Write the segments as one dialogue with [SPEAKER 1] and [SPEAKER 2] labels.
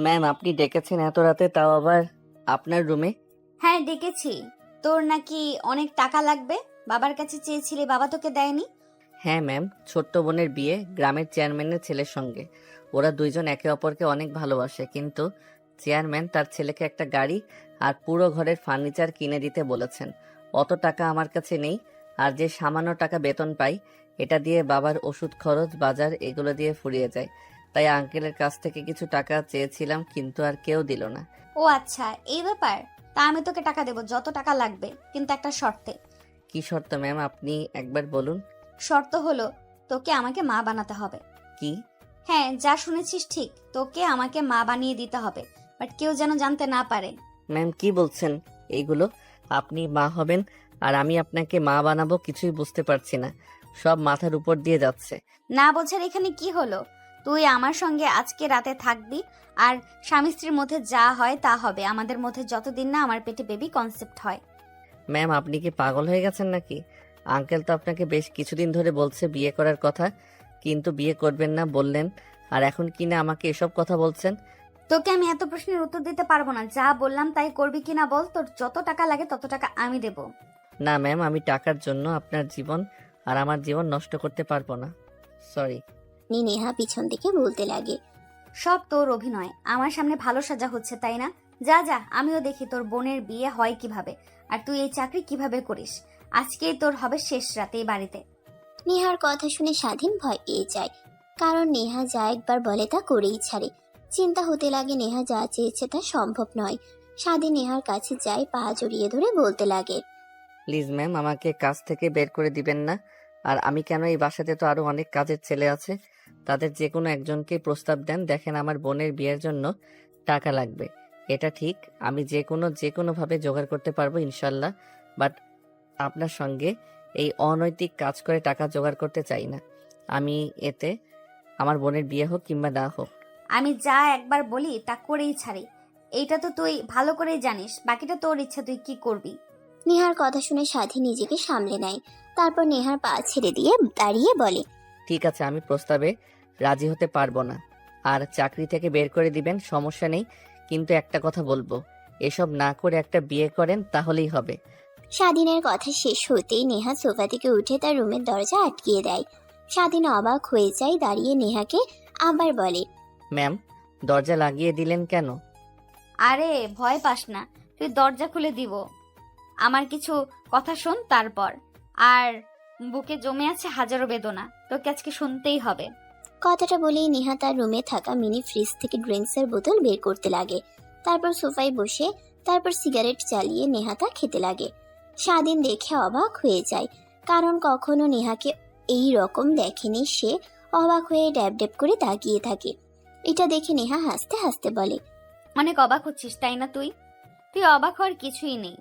[SPEAKER 1] Ma'am, আপনি ডেকেছেন এত রাতে, তাও আবার আপনার রুমে?
[SPEAKER 2] হ্যাঁ ডেকেছি। তোর নাকি অনেক টাকা লাগবে, বাবার কাছে চেয়েছিলি, বাবা তোকে দেয়নি।
[SPEAKER 1] হ্যাঁ ম্যাম, ছোট্ট বোনের বিয়ে গ্রামের চেয়ারম্যানের ছেলের সঙ্গে। ওরা দুইজন একে অপরকে অনেক ভালোবাসে, কিন্তু চেয়ারম্যান তার ছেলেকে একটা গাড়ি আর পুরো ঘরের ফার্নিচার কিনে দিতে বলেছেন। অত টাকা আমার কাছে নেই, আর যে সামান্য টাকা বেতন পাই এটা দিয়ে বাবার ওষুধ খরচ, বাজার এগুলো দিয়ে ফুরিয়ে যায়। তাই আঙ্কেলের কাছ থেকে কিছু টাকা চেয়েছিলাম, কিন্তু আর কেউ দিল না।
[SPEAKER 2] ও আচ্ছা, এই ব্যাপার। তা আমি তোকে টাকা দেবো, যত টাকা লাগবে, কিন্তু একটা শর্তে।
[SPEAKER 1] কি শর্ত ম্যাম, আপনি একবার বলুন।
[SPEAKER 2] শর্ত হলো তোকে আমাকে মা বানাতে হবে।
[SPEAKER 1] কি?
[SPEAKER 2] হ্যাঁ, যা শুনেছিস ঠিক, তোকে আমাকে মা বানিয়ে দিতে হবে, বাট কেউ যেন জানতে না পারে।
[SPEAKER 1] ম্যাম কি বলছেন এইগুলো? আপনি মা হবেন আর আমি আপনাকে মা বানাবো? কিছুই বুঝতে পারছি না, সব মাথার উপর দিয়ে যাচ্ছে।
[SPEAKER 2] না বোঝার এখানে কি হলো? তুই আমার সঙ্গে আজকে রাতে থাকবি, আর স্বামী স্ত্রীর মধ্যে যা হয় তা হবে, আমাদের মধ্যে যতদিন না আমার পেটে বেবি কনসেপ্ট হয়।
[SPEAKER 1] ম্যাম আপনি কি পাগল হয়ে গেছেন নাকি? আঙ্কেল তো আপনাকে বেশ কিছুদিন ধরে বলছে বিয়ে করার কথা, কিন্তু বিয়ে করবেন না বললেন, আর এখন কিনা আমাকে এসব কথা বলছেন।
[SPEAKER 2] তোকে আমি এত প্রশ্নের উত্তর দিতে পারবো না, যা বললাম তাই করবি কিনা বল। তোর যত টাকা লাগে তত টাকা আমি দেব।
[SPEAKER 1] না ম্যাম, আমি টাকার জন্য আপনার জীবন আর আমার জীবন নষ্ট করতে পারবো না, সরি।
[SPEAKER 3] নেহা পিছন থেকে বলতে লাগে।
[SPEAKER 2] সব তোর অভিনয়, আমার সামনে ভালো সাজা হচ্ছে তাই না? যা যা, আমিও দেখি তোর বোনের বিয়ে হয় কিভাবে, আর তুই এই চাকরি কিভাবে করিস। আজকেই তোর হবে শেষ রাতে এই বাড়িতে।
[SPEAKER 3] নেহার কথা শুনে স্বাধীন ভয় পেয়ে যায়, কারণ নেহা যা একবার বলে তা করেই ছাড়ে। চিন্তা হতে লাগে নেহা যা চেয়েছে তা সম্ভব নয়। স্বাধীন নেহার কাছে যায়, পা জড়িয়ে ধরে বলতে লাগে।
[SPEAKER 1] প্লিজ ম্যাম, আমাকে কাজ থেকে বের করে দিবেন না। আর আমি কেন, এই বাসাতে তো আরো অনেক কাজের ছেলে আছে, তাদের যে কোনো একজনকে প্রস্তাব দেন। দেখেন, আমার বোনের বিয়ের জন্য টাকা লাগবে, এটা ঠিক। আমি যে কোনোভাবে জোগাড় করতে পারবো ইনশাল্লাহ, বাট আপনার সঙ্গে এই অনৈতিক কাজ করে টাকা জোগাড় করতে চাই না আমি। এতে আমার বোনের বিয়ে হোক কিংবা না হোক,
[SPEAKER 2] আমি যা একবার বলি তা করেই ছাড়ি, এইটা তো তুই ভালো করেই জানিস। বাকিটা তোর ইচ্ছা, তুই কি করবি।
[SPEAKER 3] নেহার কথা শুনে স্বাধীন নিজেকে সামলে নেয়, তারপর নেহার পা ছেড়ে দিয়ে দাঁড়িয়ে বলে।
[SPEAKER 1] ঠিক আছে, আমি প্রস্তাবে রাজি হতে পারবো না, আর চাকরি থেকে বের করে দিবেন সমস্যা নেই, কিন্তু একটা কথা বলবো, এসব না করে একটা বিয়ে করেন তাহলেই হবে।
[SPEAKER 3] স্বাধীনের কথা শেষ হতেই নেহা সোফা থেকে উঠে তার রুমের দরজা আটকিয়ে দেয়। স্বাধীন অবাক হয়ে যায়, দাঁড়িয়ে নেহাকে আবার বলে।
[SPEAKER 1] ম্যাম, দরজা লাগিয়ে দিলেন কেন?
[SPEAKER 2] আরে ভয় পাস না, তুই দরজা খুলে দিব। আমার কিছু কথা শোন তারপর। আর বুকে জমে আছে হাজারো বেদনা, তোকে আজকে শুনতেই হবে।
[SPEAKER 3] কথাটা বলেই নেহা তার রুমে থাকা মিনি ফ্রিজ থেকে ড্রিঙ্কসের বোতল বের করতে লাগে। তারপর সোফায় বসে তারপর সিগারেট জ্বালিয়ে নেহা তা খেতে লাগে। স্বাধীন দেখে অবাক হয়ে যায়, কারণ কখনো নেহাকে এই রকম দেখেনি সে। অবাক হয়ে ড্যাব ড্যাব করে তাকিয়ে থাকে। এটা দেখে নেহা হাসতে হাসতে বলে।
[SPEAKER 2] অনেক অবাক হচ্ছিস তাই না? তুই তুই অবাক হওয়ার কিছুই নেই।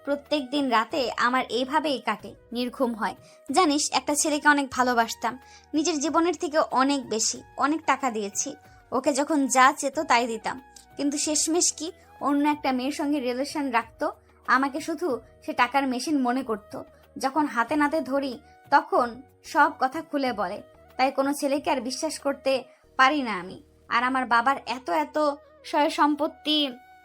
[SPEAKER 2] প্রত্যেক দিন রাতে আমার এইভাবেই কাটে, নির্ঘুম হয়। জানিস, একটা ছেলেকে অনেক ভালোবাসতাম, নিজের জীবনের থেকে অনেক বেশি, অনেক টাকা দিয়েছি ওকে, যখন যা চেত তাই দিতাম, কিন্তু শেষমেশ কি, অন্য একটা মেয়ের সঙ্গে রিলেশন রাখতো। আমাকে শুধু সে টাকার মেশিন মনে করত। যখন হাতে নাতে ধরি তখন সব কথা খুলে বলে। তাই কোনো ছেলেকে আর বিশ্বাস করতে পারি না আমি। আর আমার বাবার এত এত সয় সম্পত্তি,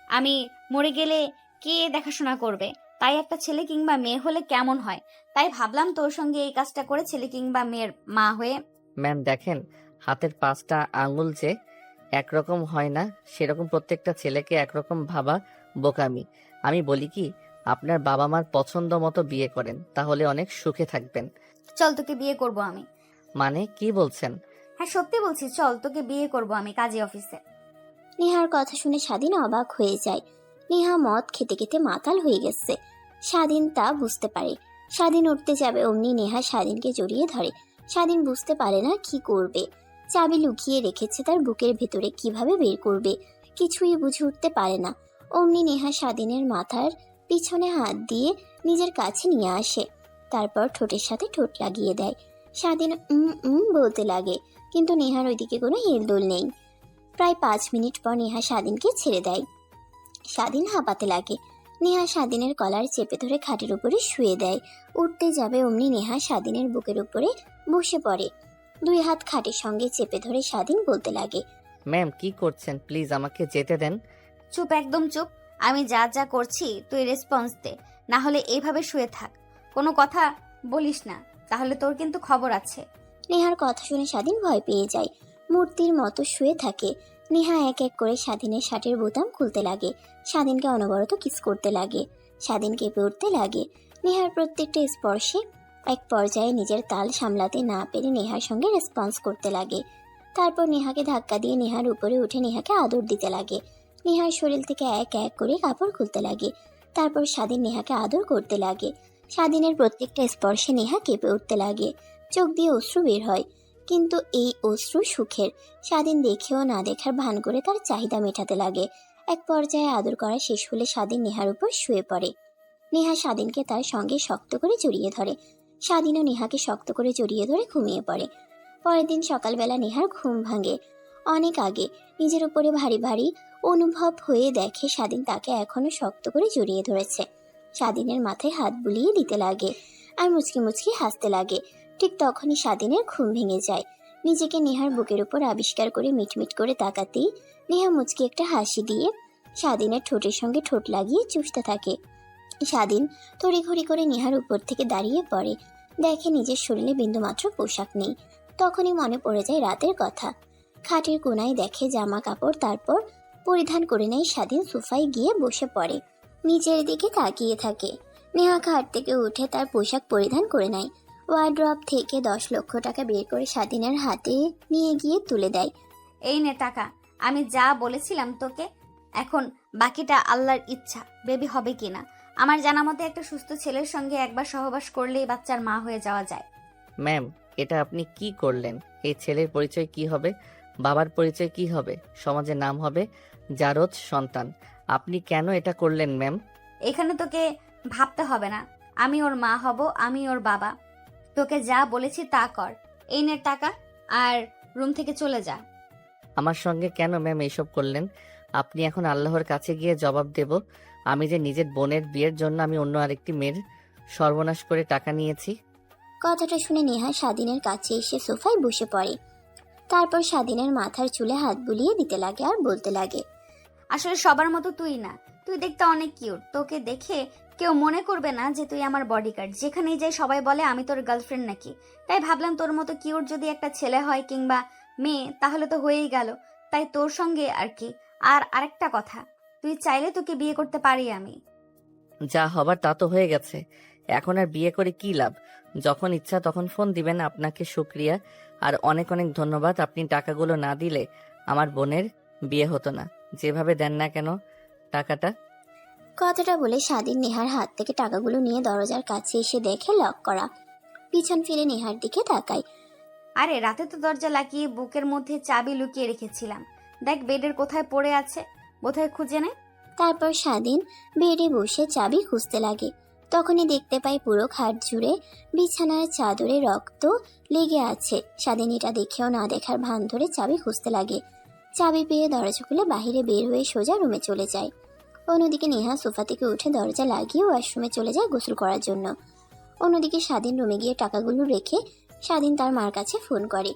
[SPEAKER 2] আমি মরে গেলে কে দেখাশোনা করবে? তাই একটা ছেলে কিংবা মেয়ে হলে কেমন হয়, তাই ভাবলাম তোর সঙ্গে এই কাজটা করে ছেলে কিংবা মেয়ের মা হয়ে।
[SPEAKER 1] ম্যাম দেখেন, হাতের 5টা আঙুল যে একরকম হয় না, সেরকম প্রত্যেকটা ছেলেকে একরকম ভাবা বোকামি। আমি বলি কি, আপনার বাবা মার পছন্দ মতো বিয়ে করেন, তাহলে অনেক সুখে থাকবেন।
[SPEAKER 2] চল, তোকে বিয়ে করব আমি।
[SPEAKER 1] মানে কি বলছেন?
[SPEAKER 2] হ্যাঁ সত্যি বলছি, চল তোকে বিয়ে করব আমি কাজী অফিসে।
[SPEAKER 3] নেহার কথা শুনে স্বাধীন অবাক হয়ে যায়। নেহা মদ খেতে খেতে মাতাল হয়ে গেছে, স্বাধীন তা বুঝতে পারে। স্বাধীন উঠতে যাবে, অমনি নেহা স্বাধীনকে জড়িয়ে ধরে। স্বাধীন বুঝতে পারে না কি করবে। চাবি লুকিয়ে রেখেছে তার বুকের ভেতরে, কিভাবে বের করবে কিছুই বুঝে উঠতে পারে না। অমনি নেহা স্বাধীনের মাথার পিছনে হাত দিয়ে নিজের কাছে নিয়ে আসে, তারপর ঠোঁটের সাথে ঠোঁট লাগিয়ে দেয়। স্বাধীন বলতে লাগে, কিন্তু নেহার ওইদিকে কোনো হেলদোল নেই। প্রায় 5 মিনিট পর নেহা স্বাধীনকে ছেড়ে দেয়। স্বাধীন হাঁপাতে লাগে। নেহা স্বাধীনের কলার চেপে ধরে খাটের উপরে শুয়ে দেয়। উঠতে যাবে, অমনি নেহা স্বাধীনের বুকের উপরে বসে পড়ে। 2 হাত খাটের সঙ্গে চেপে ধরে স্বাধীন বলতে লাগে।
[SPEAKER 1] ম্যাম কি করছেন, প্লিজ আমাকে যেতে দেন।
[SPEAKER 2] চুপ, একদম চুপ। আমি যা যা করছি তুই রেসপন্স দে, না হলে এইভাবে শুয়ে থাক, কোনো কথা বলিস না, তাহলে তোর কিন্তু খবর আছে।
[SPEAKER 3] নেহার কথা শুনে স্বাধীন ভয় পেয়ে যায়, মূর্তির মতো শুয়ে থাকে। নেহা এক এক করে স্বাধীনের শার্টের বোতাম খুলতে লাগে, স্বাধীনকে অনবরত কিস করতে লাগে। স্বাধীন কেঁপে উঠতে লাগে। নেহার প্রত্যেকটা স্পর্শে এক পর্যায়ে নিজের তাল সামলাতে না পেরে নেহার সঙ্গে রেসপন্স করতে লাগে। তারপর নেহাকে ধাক্কা দিয়ে নেহার উপরে উঠে নেহাকে আদর দিতে লাগে। নেহার শরীর থেকে এক এক করে কাপড় খুলতে লাগে। তারপর স্বাধীন নেহাকে আদর করতে লাগে। স্বাধীনের প্রত্যেকটা স্পর্শে নেহা কেঁপে উঠতে লাগে, চোখ দিয়ে অশ্রু বের হয়, কিন্তু এই অশ্রু সুখের। স্বাধীন দেখেও না দেখার ভান করে তার চাহিদা মেটাতে লাগে। এক পর্যায়ে আদর করা শেষ হলে স্বাধীন নেহার উপর শুয়ে পড়ে। নেহা স্বাধীনকে তার সঙ্গে শক্ত করে জড়িয়ে ধরে। স্বাধীনও নেহাকে শক্ত করে জড়িয়ে ধরে ঘুমিয়ে পড়ে। পরের দিন সকালবেলা নেহার ঘুম ভাঙে। অনেক আগে নিজের উপরে ভারী ভারী অনুভব হয়ে দেখে স্বাধীন তাকে এখনো শক্ত করে জড়িয়ে ধরেছে। স্বাধীনের মাথায় হাত বুলিয়ে দিতে লাগে আর মুচকি মুচকি হাসতে লাগে। ঠিক তখনই স্বাধীনের ঘুম ভেঙে যায়। নিজেকে নেহার বুকের উপর আবিষ্কার করে মিটমিট করে তাকাতেই নেহা মুচকি একটা হাসি দিয়ে স্বাধীনের ঠোঁটের সঙ্গে ঠোঁট লাগিয়ে চুষতে থাকে। স্বাধীন তড়িঘড়ি করে নেহার উপর থেকে দাঁড়িয়ে পড়ে, দেখে নিজের শরীরে বিন্দুমাত্র পোশাক নেই। তখনই মনে পড়ে যায় রাতের কথা। খাটের কোনায় দেখে জামা কাপড়, তারপর পরিধান করে নেয় স্বাধীন। সোফায় গিয়ে বসে পড়ে, নিচের দিকে তাকিয়ে থাকে। নেহা খাট থেকে উঠে তার পোশাক পরিধান করে নেয়। ওয়ার্ড্রপ থেকে 10 লক্ষ টাকা বের করে স্বাধীনের হাতে নিয়ে গিয়ে তুলে দেয়।
[SPEAKER 2] এই নে টাকা, আমি যা বলেছিলাম তোকে, এখন বাকিটা আল্লাহর ইচ্ছা, বেবি হবে কিনা। আমার জানা মতে একটা সুস্থ ছেলের সঙ্গে একবার সহবাস করলেই বাচ্চার মা হয়ে যাওয়া যায়।
[SPEAKER 1] ম্যাম এটা আপনি কি করলেন? এই ছেলের পরিচয় কি হবে, বাবার পরিচয় কি হবে, সমাজের নাম হবে জারজ সন্তান। আপনি কেন এটা করলেন ম্যাম?
[SPEAKER 2] এখানে তোকে ভাবতে হবে না, আমি ওর মা হব, আমি ওর বাবা। তোকে যা বলেছি তা কর। এই নে টাকা, আর রুম থেকে চলে যা।
[SPEAKER 1] আমার সঙ্গে কেন ম্যাম এইসব করলেন? আপনি এখন আল্লাহর কাছে গিয়ে জবাব দেব আমি যে নিজের বোনের বিয়ের জন্য আমি অন্য আরেকটি মেয়ের সর্বনাশ করে টাকা নিয়েছি।
[SPEAKER 3] কথাটা শুনে নেহা স্বাধীনের কাছে এসে সোফায় বসে পড়ে। তারপর স্বাধীনের মাথার চুলে হাত বুলিয়ে দিতে লাগে আর বলতে লাগে,
[SPEAKER 2] আসলে সবার মতো তুই না, তুই দেখতে অনেক কিউট। তোকে দেখে কেউ মনে করবে না যে তুই আমার বডিগার্ড। যেখানেই যাই সবাই বলে আমি তোর গার্লফ্রেন্ড নাকি। তাই ভাবলাম তোর মতো কিউট যদি একটা ছেলে হয় কিংবা মেয়ে তাহলে তো হয়েই গেল। তাই তোর সঙ্গে আর কি। আর আরেকটা কথা, তুই চাইলে তোকে বিয়ে করতে পারি আমি।
[SPEAKER 1] যা হবার তা তো হয়ে গেছে, এখন আর বিয়ে করে কি লাভ? যখন ইচ্ছা তখন ফোন দিবেন। আপনাকে শুক্রিয়া আর অনেক অনেক ধন্যবাদ। আপনি টাকাগুলো না দিলে আমার বোনের বিয়ে হতো না। যেভাবে দেন না কেন টাকাটা।
[SPEAKER 3] কথাটা বলে স্বাধীন নেহার হাত থেকে টাকাগুলো নিয়ে দরজার কাছে এসে দেখে লক করা। পিছন ফিরে নেহার দিকে তাকায়।
[SPEAKER 2] আরে রাতে তো দরজা লাগিয়ে বুকের মধ্যে চাবি লুকিয়ে রেখেছিলাম। দেখ বেডের কোথায় পড়ে আছে, বোধহয় খুঁজে নে।
[SPEAKER 3] তারপর স্বাধীন বেডে বসে চাবি খুঁজতে লাগে। তখনই দেখতে পাই পুরো খাট জুড়ে বিছানার চাদরে রক্ত লেগে আছে। স্বাধীন এটা দেখেও না দেখার ভান ধরে চাবি খুঁজতে লাগে। চাবি পেয়ে দরজা খুলে বাহিরে বের হয়ে সোজা রুমে চলে যায়। অন্যদিকে নেহা সোফা থেকে উঠে দরজা লাগিয়ে ওয়াশরুমে চলে যায় গোসল করার জন্য। অন্যদিকে স্বাধীন রুমে গিয়ে টাকাগুলো রেখে স্বাধীন তার মার কাছে ফোন করে।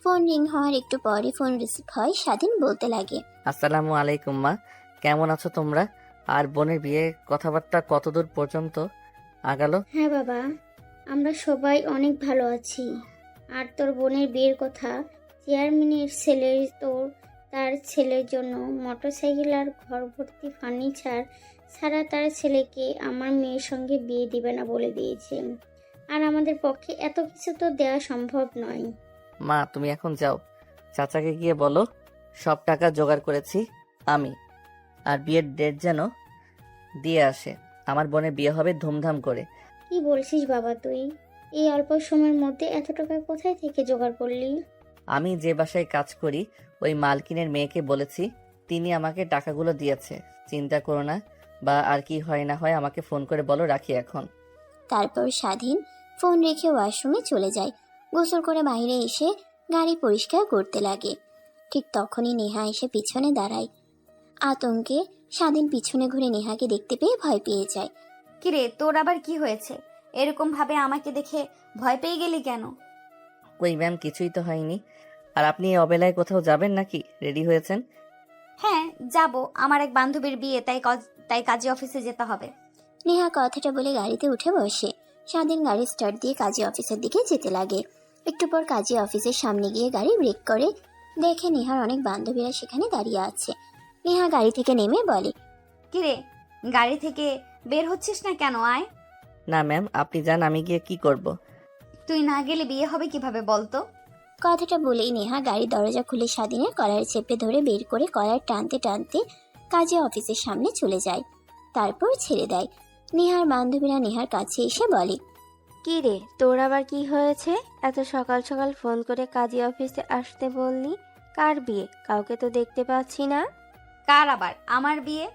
[SPEAKER 3] ফোন রিং হওয়ার একটু পরে ফোন রিসিভ হয়। স্বাধীন বলতে লাগে,
[SPEAKER 1] আসসালামু আলাইকুম মা, কেমন আছো তোমরা? আর বোনের বিয়ে কথাবার্তা কতদূর পর্যন্ত আগালো?
[SPEAKER 4] হ্যাঁ বাবা, আমরা সবাই অনেক ভালো আছি। আর তোর বোনের বিয়ের কথা, চেয়ারম্যানের ছেলে তার ছেলের জন্য মোটরসাইকেল আর ঘর ভর্তি ফার্নিচার ছাড়া তার ছেলেকে আমার মেয়ের সঙ্গে বিয়ে দিবে না বলে দিয়েছে। আর আমাদের পক্ষে এত কিছু তো দেওয়া সম্ভব নয়।
[SPEAKER 1] মা তুমি এখন যাও, চাচাকে গিয়ে বলো সব টাকা জোগাড় করেছি আমি, আর বিয়ের ডেট যেন দিয়ে আসে। আমার বোনের বিয়ে হবে ধুমধাম করে।
[SPEAKER 4] কি বলছিস বাবা তুই? এই অল্প সময়ের মধ্যে এত টাকা কোথায় থেকে জোগাড় করলি?
[SPEAKER 1] আমি যে বাসায় কাজ করি ওই মালকিনের মেয়েকে বলেছি, তিনি আমাকে টাকাগুলো দিয়েছে। চিন্তা করো না, বা আর কি হয় না হয় আমাকে ফোন করে বলো। রাখি এখন।
[SPEAKER 3] তারপর স্বাধীন ফোন রেখে ওয়াশরুমে চলে যায়। গোসল করে বাইরে এসে গাড়ি পরিষ্কার করতে লাগে। ঠিক তখনই নেহা এসে পিছনে দাঁড়ায়। আতঙ্কে স্বাধীন পিছনে ঘুরে নেহাকে দেখতে পেয়ে ভয় পেয়ে যায়।
[SPEAKER 2] কিরে তোর আবার কি হয়েছে? এরকম ভাবে আমাকে দেখে ভয় পেয়ে গেলি কেন?
[SPEAKER 1] ওই ম্যাম কিছুই তো হয়নি, আর আপনি এই অবেলায় কোথাও যাবেন নাকি? রেডি হয়েছেন?
[SPEAKER 2] হ্যাঁ যাব, আমার এক বান্ধবীর বিয়ে, তাই কাজী অফিসে যেতে হবে।
[SPEAKER 3] নেহা কথাটা বলে গাড়িতে উঠে বসে। স্বাধীন গাড়ি স্টার্ট দিয়ে কাজী অফিসের দিকে যেতে লাগে। একটু পর কাজী অফিসের সামনে গিয়ে গাড়ি ব্রেক করে। দেখে নেহার অনেক বান্ধবীরা সেখানে দাঁড়িয়ে আছে। নেহা গাড়ি থেকে নেমে বলে,
[SPEAKER 2] কিরে, গাড়ি থেকে বের হচ্ছিস না কেন? আয়।
[SPEAKER 1] না ম্যাম, আপনি যান, আমি গিয়ে কি করব?
[SPEAKER 2] তুই না গেলে বিয়ে হবে কিভাবে বলতো?
[SPEAKER 3] কথাটা বলেই নেহা গাড়ির দরজা খুলে স্বাধীনের কলার চেপে ধরে বের করে কলার টানতে টানতে কাজী অফিসের সামনে চলে যায়। তারপর ছেড়ে দেয়। নেহার বান্ধবীরা নেহার কাছে এসে বলে,
[SPEAKER 5] কি রে, তোর আবার কি হয়েছে? এত সকাল সকাল ফোন করে কাজী অফিসে আসতে বললি? কার বিয়ে? কাউকে তো দেখতে পাচ্ছি না।
[SPEAKER 2] কার আবার? আমার বিয়ে।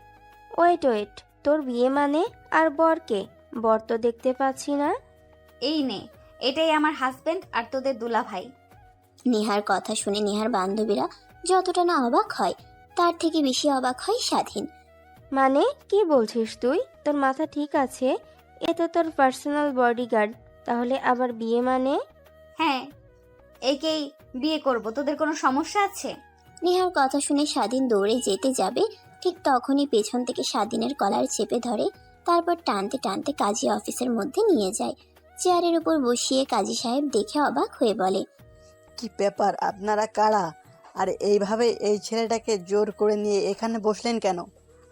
[SPEAKER 5] ওয়েট ওয়েট, তোর বিয়ে মানে? আর বরকে? বর তো দেখতে পাচ্ছি না।
[SPEAKER 2] এই নে, এটাই আমার হাজবেন্ড আর তোদের দুলা ভাই।
[SPEAKER 3] নেহার কথা শুনে নেহার বান্ধবীরা যতটা না অবাক হয় তার থেকে বেশি অবাক হয় স্বাধীন।
[SPEAKER 5] মানে কি বলছিস তুই? তোর মাথা ঠিক আছে? এ তো তোর পার্সোনাল বডিগার্ড। তাহলে আবার বিয়ে মানে?
[SPEAKER 2] হ্যাঁ, একেই বিয়ে করব। তোদের কোনো সমস্যা আছে?
[SPEAKER 3] নেহার কথা শুনে স্বাধীন দৌড়ে যেতে যাবে, ঠিক তখনই পেছন থেকে স্বাধীনের কলার চেপে ধরে। তারপর টানতে টানতে কাজী অফিসের মধ্যে নিয়ে যায়। চেয়ারের উপর বসিয়ে কাজী সাহেব দেখে অবাক হয়ে বলে,
[SPEAKER 6] কি ব্যাপার, আপনারা কারা? আর এইভাবে এই ছেলেটাকে জোর করে নিয়ে এখানে বসলেন কেন?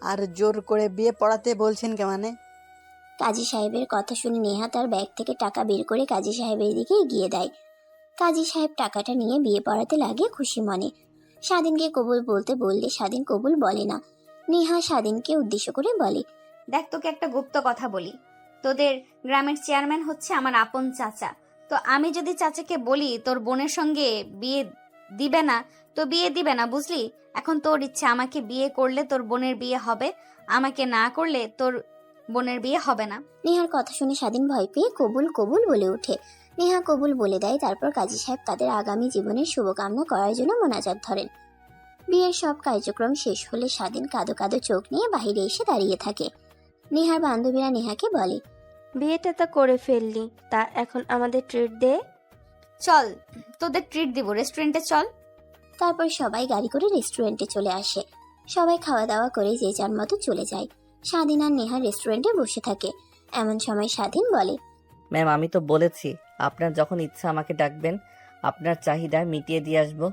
[SPEAKER 6] আর জোর করে বিয়ে পড়াতে বলছেন কে মানে?
[SPEAKER 3] কাজী সাহেবের কথা শুনে নেহা তার ব্যাগ থেকে টাকা বের করে কাজী সাহেবের দিকে এগিয়ে দেয়। কাজী সাহেব টাকাটা নিয়ে বিয়ে পড়াতে লাগে খুশি মনে। স্বাধীনকে কবুল বলতে বললে স্বাধীন কবুল বলে না। নেহা স্বাধীনকে উদ্দেশ্য করে বলে,
[SPEAKER 2] দেখ, তোকে একটা গুপ্ত কথা বলি। তোদের গ্রামের চেয়ারম্যান হচ্ছে আমার আপন চাচা। তো আমি যদি চাচাকে বলি তোর বোনের সঙ্গে বিয়ে দিবে না, তো বিয়ে দিবে না, বুঝলি? এখন তোর ইচ্ছা, আমাকে বিয়ে করলে তোর বোনের বিয়ে হবে, আমাকে না করলে তোর বোনের বিয়ে হবে না।
[SPEAKER 3] নেহার কথা শুনে স্বাধীন ভয় পেয়ে কবুল কবুল বলে ওঠে। নেহা কবুল বলে দেয়। তারপর কাজী সাহেব তাদের আগামী জীবনের শুভকামনা করার জন্য মোনাজাত ধরেন। বিয়ের সব কার্যক্রম শেষ হলে স্বাধীন কাঁদো কাঁদো চোখ নিয়ে বাইরে এসে দাঁড়িয়ে থাকে। নেহার বান্ধবীরা নেহাকে বলে,
[SPEAKER 5] বিয়েটা তো করে ফেললি, তা এখন আমাদের ট্রিট দে।
[SPEAKER 2] চল, তোদের ট্রিট দিব, রেস্টুরেন্টে চল।
[SPEAKER 3] তারপর সবাই গাড়ি করে রেস্টুরেন্টে চলে আসে। সবাই খাওয়া দাওয়া করে যে যার মতো চলে যায়। স্বাধীন আর নেহা রেস্টুরেন্টে বসে থাকে। এমন সময় স্বাধীন বলে,
[SPEAKER 1] ম্যাম, আমি তো বলেছি আপনার যখন ইচ্ছা আমাকে ডাকবেন, আপনার চাহিদা মিটিয়ে দিয়ে আসবো।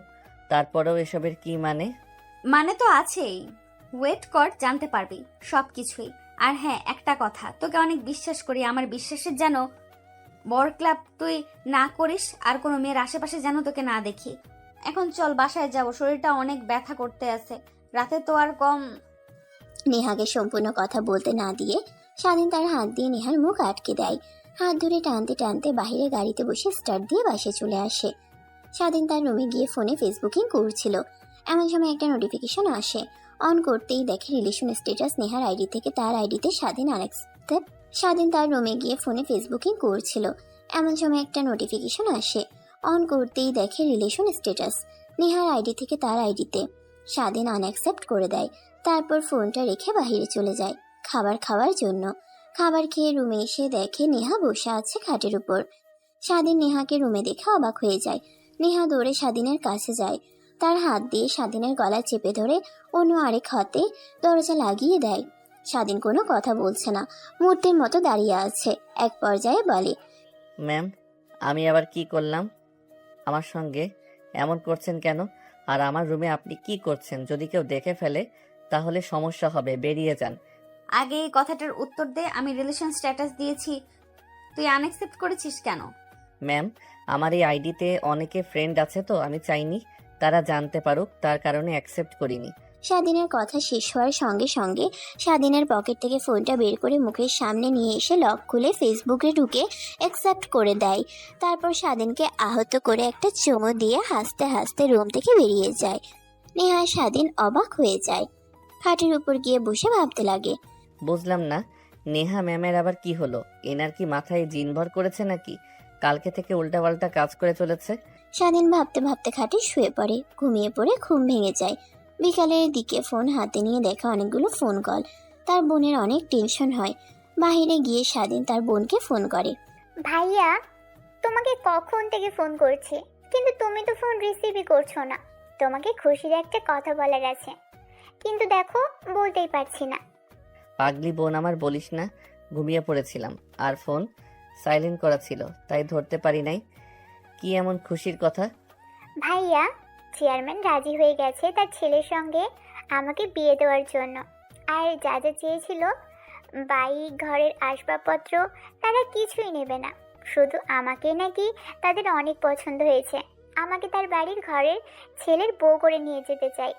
[SPEAKER 1] তারপরেও এসবের কি মানে?
[SPEAKER 2] মানে তো আছেই, ওয়েট কর, জানতে পারবি সব কিছুই। আর হ্যাঁ, একটা কথা, তোকে অনেক বিশ্বাস করি, আমার বিশ্বাসের যেন বর ক্লাব তুই না করিস, আর কোনো মেয়ের আশেপাশে যেন তোকে না দেখি। এখন চল, বাসায় যাব, শরীরটা অনেক ব্যথা করতে আছে, রাতে তো আর কম।
[SPEAKER 3] নেহাকে সম্পূর্ণ কথা বলতে না দিয়ে স্বাধীন তার হাত দিয়ে নেহার মুখ আটকে দেয়। হাত ধরে টানতে টানতে বাইরে গাড়িতে বসে স্টার্ট দিয়ে বাসে চলে আসে। স্বাধীন তার রুমে গিয়ে ফোনে ফেসবুকিং করছিল। এমন সময় একটা নোটিফিকেশন আসে। অন করতেই দেখে রিলেশন স্ট্যাটাস নেহার আইডি থেকে তার আইডিতে স্বাধীন আনএক্সেপ্টেড। স্বাধীন তার রুমে গিয়ে ফোনে ফেসবুকিং করছিল। এমন সময় একটা নোটিফিকেশন আসে। অন করতেই দেখে রিলেশন স্ট্যাটাস নেহার আইডি থেকে তার আইডিতে। স্বাধীন আনএক্সেপ্ট করে দেয়। তারপর ফোনটা রেখে বাইরে চলে যায় খাবার খাওয়ার জন্য। খাবার খেয়ে রুমে এসে দেখে নেহা বসে আছে খাটের উপর। স্বাধীন নেহাকে রুমে দেখে অবাক হয়ে যায়। নেহা দৌড়ে স্বাধীনের কাছে যায়। তার হাত দিয়ে স্বাধীনের গলা চেপে ধরে অন্য আরেক হাতে দরজা লাগিয়ে দেয়। স্বাধীন কোনো কথা বলছে না, মূর্তির মতো দাঁড়িয়ে আছে। এক পর্যায়ে বলে,
[SPEAKER 1] ম্যাম, আমি আবার কি করলাম? আমার সঙ্গে এমন করছেন কেন? আর আমার রুমে আপনি কি করছেন? যদি কেউ দেখে ফেলে তাহলে সমস্যা হবে, বেরিয়ে যান।
[SPEAKER 2] আগে এই কথাটার উত্তর দে, আমি রিলেশন স্ট্যাটাস দিয়েছি, তুই আনএক্সেপ্ট করেছিস কেন?
[SPEAKER 1] ম্যাম, আমার এই আইডিতে অনেকে ফ্রেন্ড আছে, তো আমি চাইনি তারা জানতে পারুক, তার কারণে অ্যাকসেপ্ট করিনি।
[SPEAKER 3] স্বাধীনের কথা শেষ হওয়ার সঙ্গে সঙ্গে স্বাধীনের পকেট থেকে ফোনটা বের করে মুখের সামনে নিয়ে এসে লক খুলে ফেসবুকে ঢুকে অ্যাকসেপ্ট করে দেয়। তারপর স্বাধীনকে আহত করে একটা চুমু দিয়ে হাসতে হাসতে রুম থেকে বেরিয়ে যায়। নেহা স্বাধীন অবাক হয়ে যায়। খাটের উপর গিয়ে বসে ভাবতে লাগে,
[SPEAKER 1] বুঝলাম না, নেহা ম্যামের আবার কি হলো? এনার কি মাথায় জিন ভর করেছে নাকি? কালকে থেকে উল্টাপাল্টা কাজ করে চলেছে।
[SPEAKER 3] স্বাধীন ভাবতে ভাবতে খাটে শুয়ে পড়ে। ঘুমিয়ে পড়ে ঘুম ভেঙে যায়। বিকালের দিকে ফোন হাতে নিয়ে দেখা অনেকগুলো ফোন কল। তার বোনের অনেক টেনশন হয়। বাইরে গিয়ে স্বাধীন তার বোনকে ফোন করে।
[SPEAKER 7] ভাইয়া তোমাকে কখন থেকে ফোন করছি, কিন্তু তুমি তো ফোন রিসিভই করছো না। তোমাকে খুশির একটা কথা বলার আছে, কিন্তু দেখো বলতেই পারছি না।
[SPEAKER 1] পাগলি বোন আমার, বলিস না, ঘুমিয়ে পড়েছিলাম আর ফোন সাইলেন্ট করা ছিল, তাই ধরতে পারি নাই। কি এমন খুশির কথা?
[SPEAKER 7] ভাইয়া, চেয়ারম্যান রাজি হয়ে গেছে তার ছেলের সঙ্গে আমাকে বিয়ে দেওয়ার জন্য। আর যা যা চেয়েছিল, বাইক, ঘরের আসবাবপত্র, তারা কিছুই নেবে না। শুধু আমাকে নাকি তাদের অনেক পছন্দ হয়েছে। আমাকে তার বাড়ির ঘরের ছেলের বউ করে নিয়ে যেতে চাই।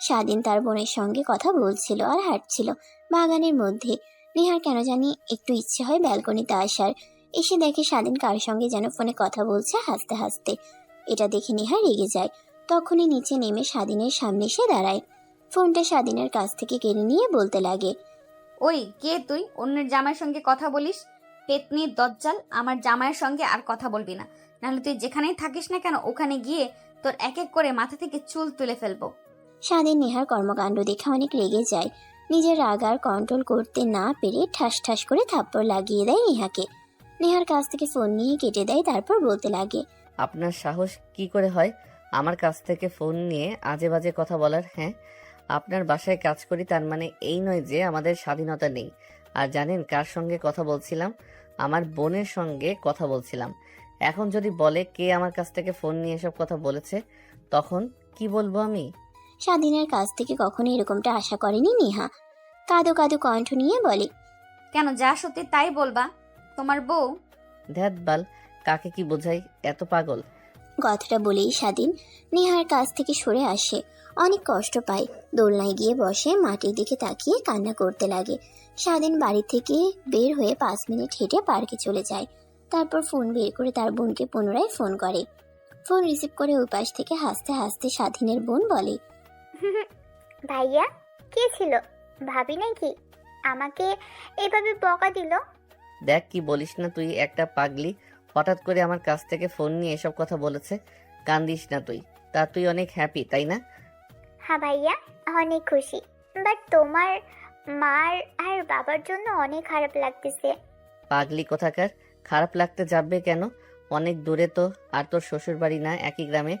[SPEAKER 3] স্বাধীন তার বোনের সঙ্গে কথা বলছিল আর হাঁটছিল বাগানের মধ্যে। নেহার কেন জানি একটু ইচ্ছে হয় ব্যালকনিতে আসার। এসে দেখে স্বাধীন কার সঙ্গে যেন ফোনে কথা বলছে হাসতে হাসতে। এটা দেখে নেহা রেগে যায়। তখনই নিচে নেমে স্বাধীনের সামনে এসে দাঁড়ায়। ফোনটা স্বাধীনের কাছ থেকে কেড়ে নিয়ে বলতে লাগে,
[SPEAKER 2] ওই কে তুই? অন্যের জামাইয়ের সঙ্গে কথা বলিস? পেতনির দজ্জাল, আমার জামাইয়ের সঙ্গে আর কথা বলবি না, নাহলে তুই যেখানেই থাকিস না কেন ওখানে গিয়ে তোর এক এক করে মাথা থেকে চুল তুলে ফেলবো।
[SPEAKER 3] স্বাধীন নেহার কর্মকাণ্ড দেখে অনেক রেগে যায়। নিজের রাগ আর কন্ট্রোল করতে না পেরে ঠাস ঠাস করে থাপ্পড় লাগিয়ে দেয় নেহাকে। নেহার কাছ থেকে ফোন নিয়ে কেটে দেয়, তারপর বলতে লাগে,
[SPEAKER 1] আপনার সাহস কি করে হয় আমার কাছ থেকে ফোন নিয়ে আজে বাজে কথা বলার? হ্যাঁ, আপনার বাসায় কাজ করি, তার মানে এই নয় যে আমাদের স্বাধীনতা নেই। আর জানেন কার সঙ্গে কথা বলছিলাম? আমার বোনের সঙ্গে কথা বলছিলাম। এখন যদি বলে কে আমার কাছ থেকে ফোন নিয়ে এসব কথা বলেছে, তখন কি বলবো আমি?
[SPEAKER 3] স্বাধীনের কাছ থেকে কখনো এরকমটা আশা করেনি নেহা। কাঁদো কাঁদো কণ্ঠ নিয়ে বলে,
[SPEAKER 2] কেন, যা সত্যি তাই বলবা। তোমার বউ।
[SPEAKER 1] ধ্যাত বাল, কাকে কি বোঝাই, এত পাগল?
[SPEAKER 3] কথাটা বলেই স্বাধীন নেহার কাছ থেকে সরে আসে। অনেক কষ্ট পায়। দোলনায় গিয়ে বসে, মাটির দিকে তাকিয়ে কান্না করতে লাগে। স্বাধীন বাড়ি থেকে বের হয়ে 5 মিনিট হেঁটে পার্কে চলে যায়। তারপর ফোন বের করে তার বোনকে পুনরায় ফোন করে। ফোন রিসিভ করে ওই পাশ থেকে হাসতে হাসতে স্বাধীনের বোন বলে,
[SPEAKER 7] ভাইয়া, কে ছিল? ভাবি নাকি আমাকে এভাবে বকা দিল?
[SPEAKER 1] দেখ কি বলিস না তুই, একটা পাগলি হঠাৎ করে আমার কাছ থেকে ফোন নিয়ে এসব কথা বলেছে। কান্দিস না তুই, তা তুই অনেক হ্যাপি তাই না?
[SPEAKER 7] হ্যাঁ ভাইয়া, অনেক খুশি। বাট তোমার মার আর বাবার জন্য অনেক খারাপ লাগতেছে।
[SPEAKER 1] পাগলি কোথাকার, খারাপ লাগতে যাবে কেন? অনেক দূরে তো, আর তোর শ্বশুর বাড়ি না একই গ্রামে,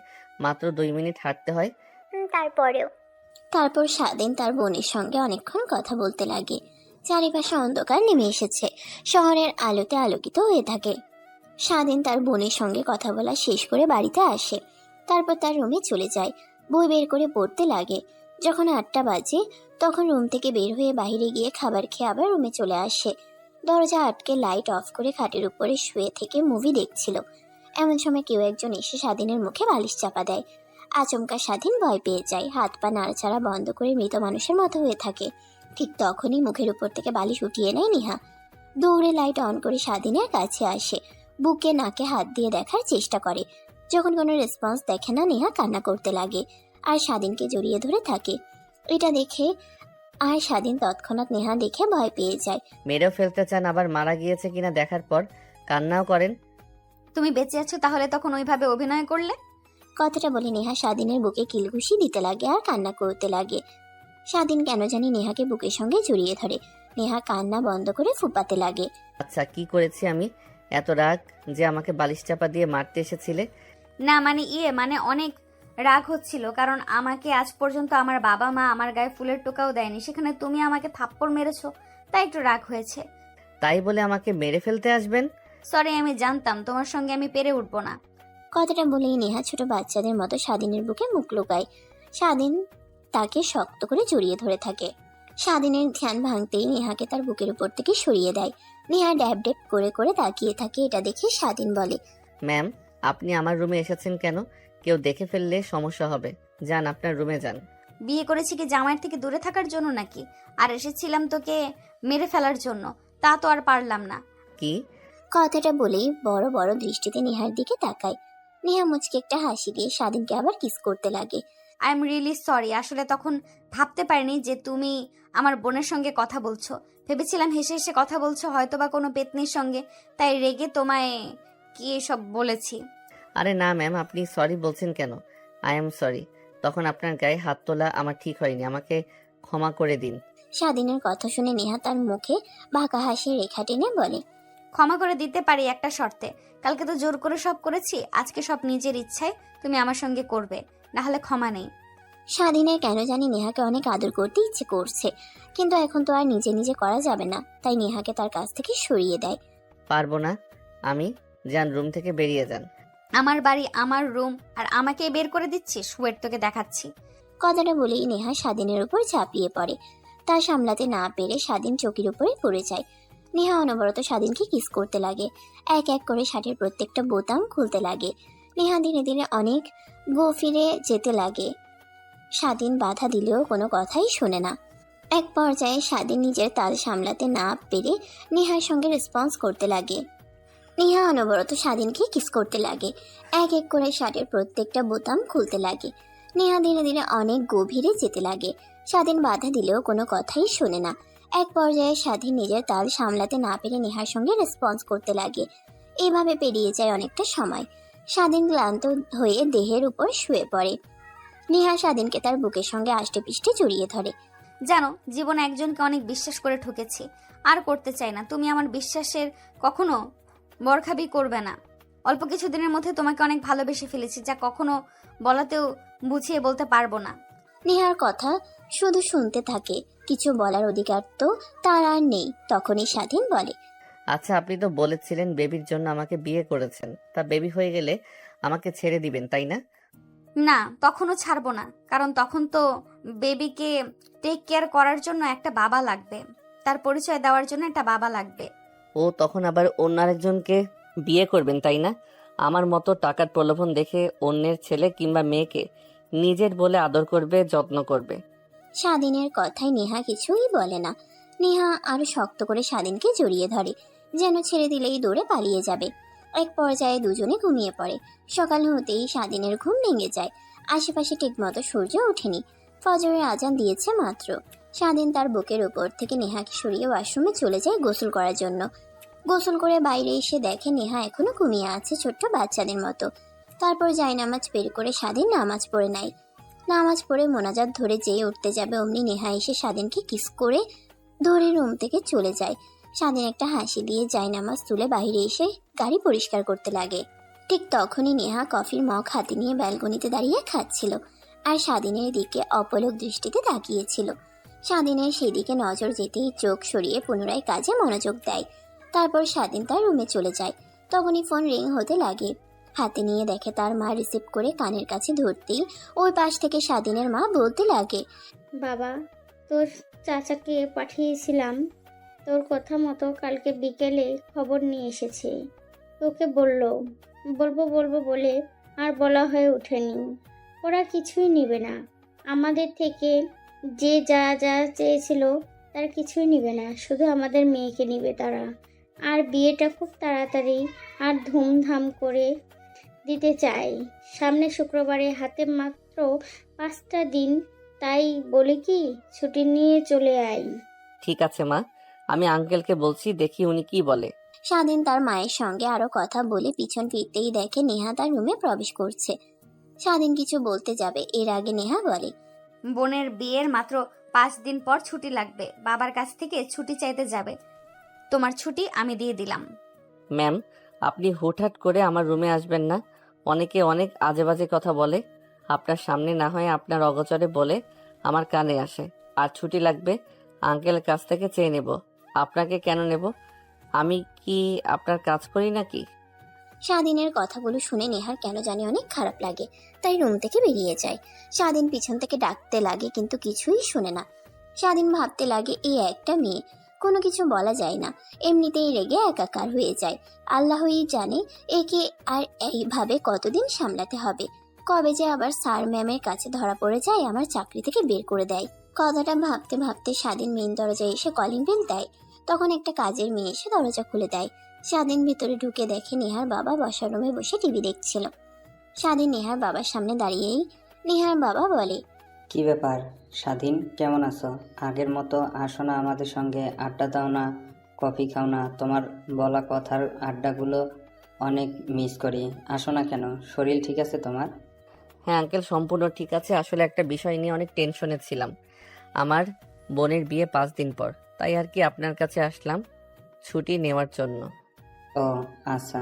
[SPEAKER 1] মাত্র 2 মিনিট হাঁটতে হয়।
[SPEAKER 7] তারপরেও
[SPEAKER 3] তারপর স্বাধীন তার বোনের সঙ্গে অনেকক্ষণ কথা বলতে লাগে। চারিপাশে অন্ধকার নেমে এসেছে, শহরের আলোতে আলোকিত হয়ে থাকে। স্বাধীন তার বোনের সঙ্গে কথা বলা শেষ করে বাড়িতে আসে। তারপর তার রুমে চলে যায়, বই বের করে পড়তে লাগে। যখন 8টা বাজে, তখন রুম থেকে বের হয়ে বাইরে গিয়ে খাবার খেয়ে আবার রুমে চলে আসে। দরজা আটকে লাইট অফ করে খাটের উপরে শুয়ে থেকে মুভি দেখছিল। এমন সময় কেউ একজন এসে স্বাধীনের মুখে বালিশ চাপা দেয়। আচমকা স্বাধীন ভয় পেয়ে যায়, হাত পা নাড়াচাড়া বন্ধ করে মৃত মানুষের মতো হয়ে থাকে। ঠিক তখনই মুখের উপর থেকে বালিশ উঠিয়ে নেয় নেহা। দৌড়ে লাইট অন করে স্বাধীনের কাছে আসে, বুকে নাকে হাত দিয়ে দেখার চেষ্টা করে। যখন কোনো রেসপন্স দেখে না, নেহা কান্না করতে লাগে আর স্বাধীনকে জড়িয়ে ধরে থাকে। এটা দেখে আর স্বাধীন তৎক্ষণাৎ নেহা দেখে ভয় পেয়ে যায়।
[SPEAKER 1] মেরেও ফেলতে চান, আবার মারা গিয়েছে কিনা দেখার পর কান্নাও করেন।
[SPEAKER 2] তুমি বেঁচে আছো তাহলে তখন ওইভাবে অভিনয় করলে?
[SPEAKER 3] কথাটা বলে নেহা স্বাধীনের বুকে কিলঘুষি দিতে লাগে আর কান্না করতে লাগে। স্বাধীন কেন জানি নেহাকে বুকের সঙ্গে জড়িয়ে ধরে। নেহা কান্না বন্ধ করে ফুপাতে লাগে।
[SPEAKER 1] আচ্ছা কি করেছি আমি? এত রাগ যে আমাকে বালিশ চাপা দিয়ে মারতে এসেছিলে?
[SPEAKER 2] না মানে অনেক রাগ হচ্ছিল, কারণ আমাকে আজ পর্যন্ত আমার বাবা মা আমার গায়ে ফুলের টোকাও দেয়নি, সেখানে তুমি আমাকে থাপ্পড় মেরেছো, তাই একটু রাগ হয়েছে।
[SPEAKER 1] তাই বলে আমাকে মেরে ফেলতে আসবেন?
[SPEAKER 2] সরি, আমি জানতাম তোমার সঙ্গে আমি পেরে উঠবো না।
[SPEAKER 3] কথাটা বলেই নেহা ছোট বাচ্চাদের মতো স্বাধীনের বুকে মুখ লুকায়। স্বাধীন তাকে শক্ত করে জড়িয়ে ধরে থাকে। স্বাধীনের ধ্যান ভাঙতেই নেহাকে তার বুকের উপর থেকে সরিয়ে দেয়। নেহা ড্যাব ড্যাব করে করে তাকিয়ে থাকে। এটা দেখে স্বাধীন বলে,
[SPEAKER 1] ম্যাম, আপনি আমার রুমে এসেছেন কেন? কেউ দেখে ফেললে সমস্যা হবে। যান, আপনার রুমে যান।
[SPEAKER 2] বিয়ে করেছি কি জামাইয়ের থেকে দূরে থাকার জন্য নাকি? আর এসেছিলাম তোকে মেরে ফেলার জন্য, তা তো আর পারলাম না।
[SPEAKER 1] কি?
[SPEAKER 3] কথাটা বলেই বড় বড় দৃষ্টিতে নেহার দিকে তাকায়। নেহা মুচকে একটা হাসি দিয়ে স্বাধীনকে আবার কিস করতে লাগে।
[SPEAKER 2] আই এম রিয়েলি সরি, আসলে তখন ভাবতে পারিনি যে তুমি আমার বোনের সঙ্গে কথা বলছো। ভেবেছিলাম হেসে হেসে কথা বলছো, হয়তো বা কোনো পেতনির সঙ্গে, তাই রেগে তোমায় কি এসব বলেছি।
[SPEAKER 1] আরে না ম্যাম, আপনি সরি বলছেন কেন? I am sorry. তখন আপনার গায়ে হাত তোলা আমার ঠিক হয়নি, আমাকে ক্ষমা করে দিন।
[SPEAKER 3] স্বাধীনের কথা শুনে নেহা তার মুখে বাঁকা হাসির রেখা টেনে বলে,
[SPEAKER 2] ক্ষমা করে দিতে পারি একটা শর্তে। কালকে তো জোর করে সব করেছি, আজকে সব নিজের ইচ্ছায় তুমি আমার সঙ্গে করবে, না হলে ক্ষমা নেই।
[SPEAKER 3] স্বাধীনের কেন জানি নেহাকে অনেক আদর করতে ইচ্ছে করছে, কিন্তু এখন তো আর নিজে নিজে করা যাবে না, তাই নেহাকে তার কাছ থেকে সরিয়ে দেয়।
[SPEAKER 1] পারবো না আমি। যান, রুম থেকে বেরিয়ে যান।
[SPEAKER 2] আমার বাড়ি, আমার রুম, আর আমাকে বের করে দিচ্ছিস? ওয়েট, তোকে দেখাচ্ছি।
[SPEAKER 3] কথাটা বলেই নেহা স্বাধীনের উপর ঝাঁপিয়ে পড়ে। তা সামলাতে না পেরে স্বাধীন চৌকির উপরে পড়ে যায়। নেহা অনবরত স্বাধীনকে কিস করতে লাগে, এক এক করে শার্টের প্রত্যেকটা বোতাম খুলতে লাগে। নেহা ধীরে ধীরে অনেক গভীরে যেতে লাগে। স্বাধীন বাধা দিলেও কোনো কথাই শোনে না। এক পর্যায়ে স্বাধীন নিজের তাল সামলাতে না পেরে নেহার সঙ্গে রেসপন্স করতে লাগে। নেহা অনবরত স্বাধীনকে কিস করতে লাগে, এক এক করে শার্টের প্রত্যেকটা বোতাম খুলতে লাগে। নেহা ধীরে ধীরে অনেক গভীরে যেতে লাগে। স্বাধীন বাধা দিলেও কোনো কথাই শোনে না। এক পর্যায়ে স্বাধীন নিজের তাল সামলাতে না পেরে নেহার সঙ্গে রেসপন্স করতে লাগে। এইভাবে পেরিয়ে যায় অনেকটা সময়। স্বাধীন ক্লান্ত হয়ে দেহের উপর শুয়ে পড়ে। নেহা স্বাধীনকে তার বুকের সঙ্গে আষ্টে পিষ্টে জড়িয়ে ধরে।
[SPEAKER 2] জানো, জীবনে একজনকে অনেক বিশ্বাস করে ঠকেছি, আর করতে চাই না। তুমি আমার বিশ্বাসের কখনো বরখাবি করবে না। অল্প কিছু দিনের মধ্যে তোমাকে অনেক ভালোবেসে ফেলেছি, যা কখনো বলাতেও বুঝিয়ে বলতে পারবো না।
[SPEAKER 3] নেহার কথা শুধু শুনতে থাকে, কিছু বলার অধিকার তো তার আর নেই। তখনই স্বাধীন বলে,
[SPEAKER 1] আচ্ছা, আপনি তো বলেছিলেন বেবির জন্য আমাকে বিয়ে করেছেন, তা বেবি হয়ে গেলে আমাকে ছেড়ে দিবেন, তাই না?
[SPEAKER 2] না, তখনও ছাড়বো না, কারণ তখন তো বেবিকে টেক কেয়ার করার জন্য একটা বাবা লাগবে, তার পরিচয় দেওয়ার জন্য একটা বাবা লাগবে।
[SPEAKER 1] ও তখন আবার অন্য আরেকজনকে বিয়ে করবেন, তাই না? আমার মতো টাকার প্রলোভন দেখে অন্যের ছেলে কিংবা মেয়েকে নিজের বলে আদর করবে, যত্ন করবে।
[SPEAKER 3] স্বাধীনের কথায় নেহা কিছুই বলে না। নেহা আরো শক্ত করে স্বাধীনকে জড়িয়ে ধরে, যেন ছেড়ে দিলেই দৌড়ে পালিয়ে যাবে। এক পর্যায়ে দুজনে ঘুমিয়ে পড়ে। সকাল হতেই স্বাধীনের ঘুম ভেঙে যায়। আশেপাশে ঠিকমতো সূর্য ওঠেনি, ফজরের আজান দিয়েছে মাত্র। স্বাধীন তার বুকের উপর থেকে নেহাকে সরিয়ে ওয়াশরুমে চলে যায় গোসল করার জন্য। গোসল করে বাইরে এসে দেখে নেহা এখনো ঘুমিয়ে আছে ছোট্ট বাচ্চাদের মতো। তারপর নামাজ বের করে স্বাধীন নামাজ পড়ে নেয়। নামাজ পড়ে মোনাজাত ধরে যেয়ে উঠতে যাবে, অমনি নেহা এসে স্বাধীনকে কিস করে ধরে রুম থেকে চলে যায়। স্বাধীন একটা হাসি দিয়ে নামাজ তুলে বাইরে এসে গাড়ি পরিষ্কার করতে লাগে। ঠিক তখনই নেহা কফির মগ হাতে নিয়ে ব্যালকনিতে দাঁড়িয়ে খাচ্ছিল, আর স্বাধীনের দিকে অপলক দৃষ্টিতে তাকিয়েছিল। স্বাধীনের সেই দিকে নজর যেতেই চোখ সরিয়ে পুনরায় কাজে মনোযোগ দেয়। তারপর স্বাধীন তার রুমে চলে যায়। তখনই ফোন রিং হতে লাগে। হাতে নিয়ে দেখে তার মা রিসিভ করে কানের কাছে ধরতেই ওই পাশ থেকে স্বাধীনের মা বলতে লাগে,
[SPEAKER 4] বাবা, তোর চাচাকে পাঠিয়েছিলাম, তোর কথা মতো কালকে বিকেলে খবর নিয়ে এসেছে। তোকে বলবো বলে আর বলা হয়ে ওঠেনি। ওরা কিছুই নেবে না, আমাদের থেকে যে যা যা চেয়েছিল তার কিছুই নেবে না, শুধু আমাদের মেয়েকে নেবে তারা। আর বিয়েটা খুব তাড়াতাড়ি আর ধুমধাম করে দিতে চাই। সামনে শুক্রবারে হাতে মাত্র 5টা দিন, তাই বলি কি ছুটি নিয়ে চলে আয়।
[SPEAKER 1] ঠিক আছে মা, আমি আঙ্কেলকে বলছি, দেখি উনি কি বলে।
[SPEAKER 3] স্বাধীন তার মায়ের সঙ্গে আরো কথা বলে পিছন ফিরতেই দেখে নেহা তার রুমে প্রবেশ করছে। স্বাধীন কিছু বলতে যাবে, এর আগে নেহা বলে,
[SPEAKER 2] বোনের বিয়ের মাত্র 5 দিন পর ছুটি লাগবে, বাবার কাছ থেকে ছুটি চাইতে যাবে। তোমার ছুটি আমি দিয়ে দিলাম।
[SPEAKER 1] ম্যাম, আপনি হুটহাট করে আমার রুমে আসবেন না। অনেকে অনেক আজে বাজে কথা বলে, আপনার সামনে না হয় আপনার অগোচরে বলে আমার কানে আসে। আর ছুটি লাগবে আঙ্কেলের কাছ থেকে চেয়ে নেব। আপনাকে কেন নেব? আমি কি আপনার কাজ করি নাকি?
[SPEAKER 3] স্বাধীনের কথাগুলো শুনে নেহার কেন জানি অনেক খারাপ লাগে, তাই রুম থেকে বেরিয়ে যায়। স্বাধীন পিছন থেকে ডাকতে লাগে, কিন্তু কিছুই শোনে না। স্বাধীন ভাবতে লাগে, এই একটা মেয়ে, কোনো কিছু বলা যায় না, এমনিতেই রেগে একাকার হয়ে যায়। আল্লাহই জানে একে আর এইভাবে কতদিন সামলাতে হবে। কবে যে আবার স্যার ম্যামের কাছে ধরা পড়ে যায়, আমার চাকরি থেকে বের করে দেয়। কথাটা ভাবতে ভাবতে স্বাধীন মেন দরজায় এসে কলিং বেল দেয়। তখন একটা কাজের মেয়ে এসে দরজা খুলে দেয়। স্বাধীন ভিতরে ঢুকে দেখে নেহার বাবা বসার রুমে বসে টিভি দেখছিল। স্বাধীন নেহার বাবার সামনে দাঁড়িয়েই নেহার বাবা বলে,
[SPEAKER 8] কি ব্যাপার স্বাধীন, কেমন আছো? আগের মতো আসো না আমাদের সঙ্গে, আড্ডা দাও না, কফি খাও না? তোমার বলা কথার আড্ডাগুলো অনেক মিস করি। আসো না কেন? শরীর ঠিক আছে তোমার?
[SPEAKER 1] হ্যাঁ আঙ্কেল, সম্পূর্ণ ঠিক আছে। আসলে একটা বিষয় নিয়ে অনেক টেনশনে ছিলাম। আমার বোনের বিয়ে 5 দিন পর, তাই আর কি আপনার কাছে আসলাম ছুটি নেওয়ার জন্য।
[SPEAKER 8] ও আচ্ছা,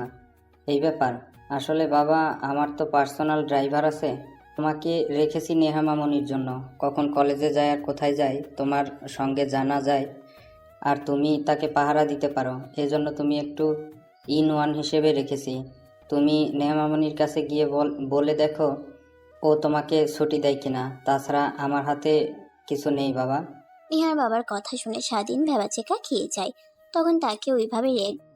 [SPEAKER 8] এই ব্যাপার। আসলে বাবা, আমার তো পার্সোনাল ড্রাইভার আছে। তোমাকে রেখেছি নেহা মামনির জন্য। কখন কলেজে যায় আর কোথায় যায় তোমার সঙ্গে জানা যায়, আর তুমি তাকে পাহারা দিতে পারো। এজন্য তুমি একটু ইন ওয়ান হিসেবে রেখেছি। তুমি নেহা মামনির কাছে গিয়ে বলে দেখো ও তোমাকে ছুটি দেয় কিনা। তাছাড়া আমার হাতে কিছু নেই বাবা।
[SPEAKER 3] নিহার বাবার কথা শুনে স্বাধীন ভেবাচেকা খেয়ে যায়। তখন তাকে ওইভাবে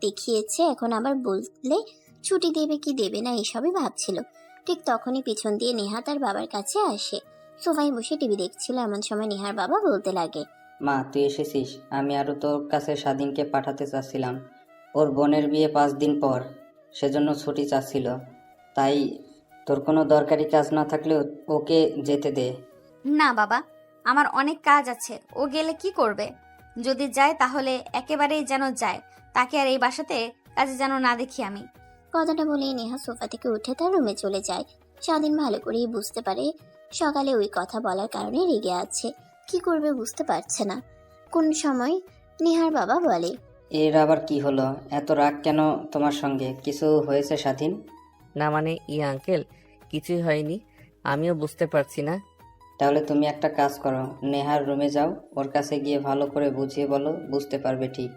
[SPEAKER 3] দেখিয়েছে, এখন আবার বললে ছুটি দেবে কি দেবে না এসবই ভাবছিল। ঠিক তখনই পিছন দিয়ে নেহা তার বাবার কাছে আসে। সোফায় বসে টিভি দেখছিল, এমন সময় নেহার বাবা বলতে লাগে,
[SPEAKER 8] মা, তুই এসেছিস। আমি আরও তোর কাছে স্বাধীনকে পাঠাতে চাচ্ছিলাম। ওর বোনের বিয়ে 5 দিন পর, সেজন্য ছুটি চাচ্ছিল। তাই তোর কোনো দরকারি কাজ না থাকলেও ওকে যেতে দে।
[SPEAKER 2] না বাবা, আমার অনেক কাজ আছে। ও গেলে কি করবে? যদি যায় তাহলে একেবারেই যেন যায়, তাকে আর এই বাসাতে কাজে যেন না দেখি আমি।
[SPEAKER 3] কথাটা বলেই নেহা সোফা থেকে উঠে তার রুমে চলে যায়। স্বাধীন ভালো করেই বুঝতে পারে সকালে ওই কথা বলার কারণে রেগে আছে, কি করবে বুঝতে পারছে না। কোন সময় নেহার বাবা বলে,
[SPEAKER 8] এর আবার কি হলো? এত রাগ কেন তোমার সঙ্গে? কিছু হয়েছে স্বাধীন?
[SPEAKER 1] না মানে আঙ্কেল, কিছুই হয়নি। আমিও বুঝতে পারছি না।
[SPEAKER 8] তাহলে তুমি একটা কাজ করো, নেহার রুমে যাও, ওর কাছে গিয়ে ভালো করে বুঝিয়ে বলো, বুঝতে পারবে ঠিক।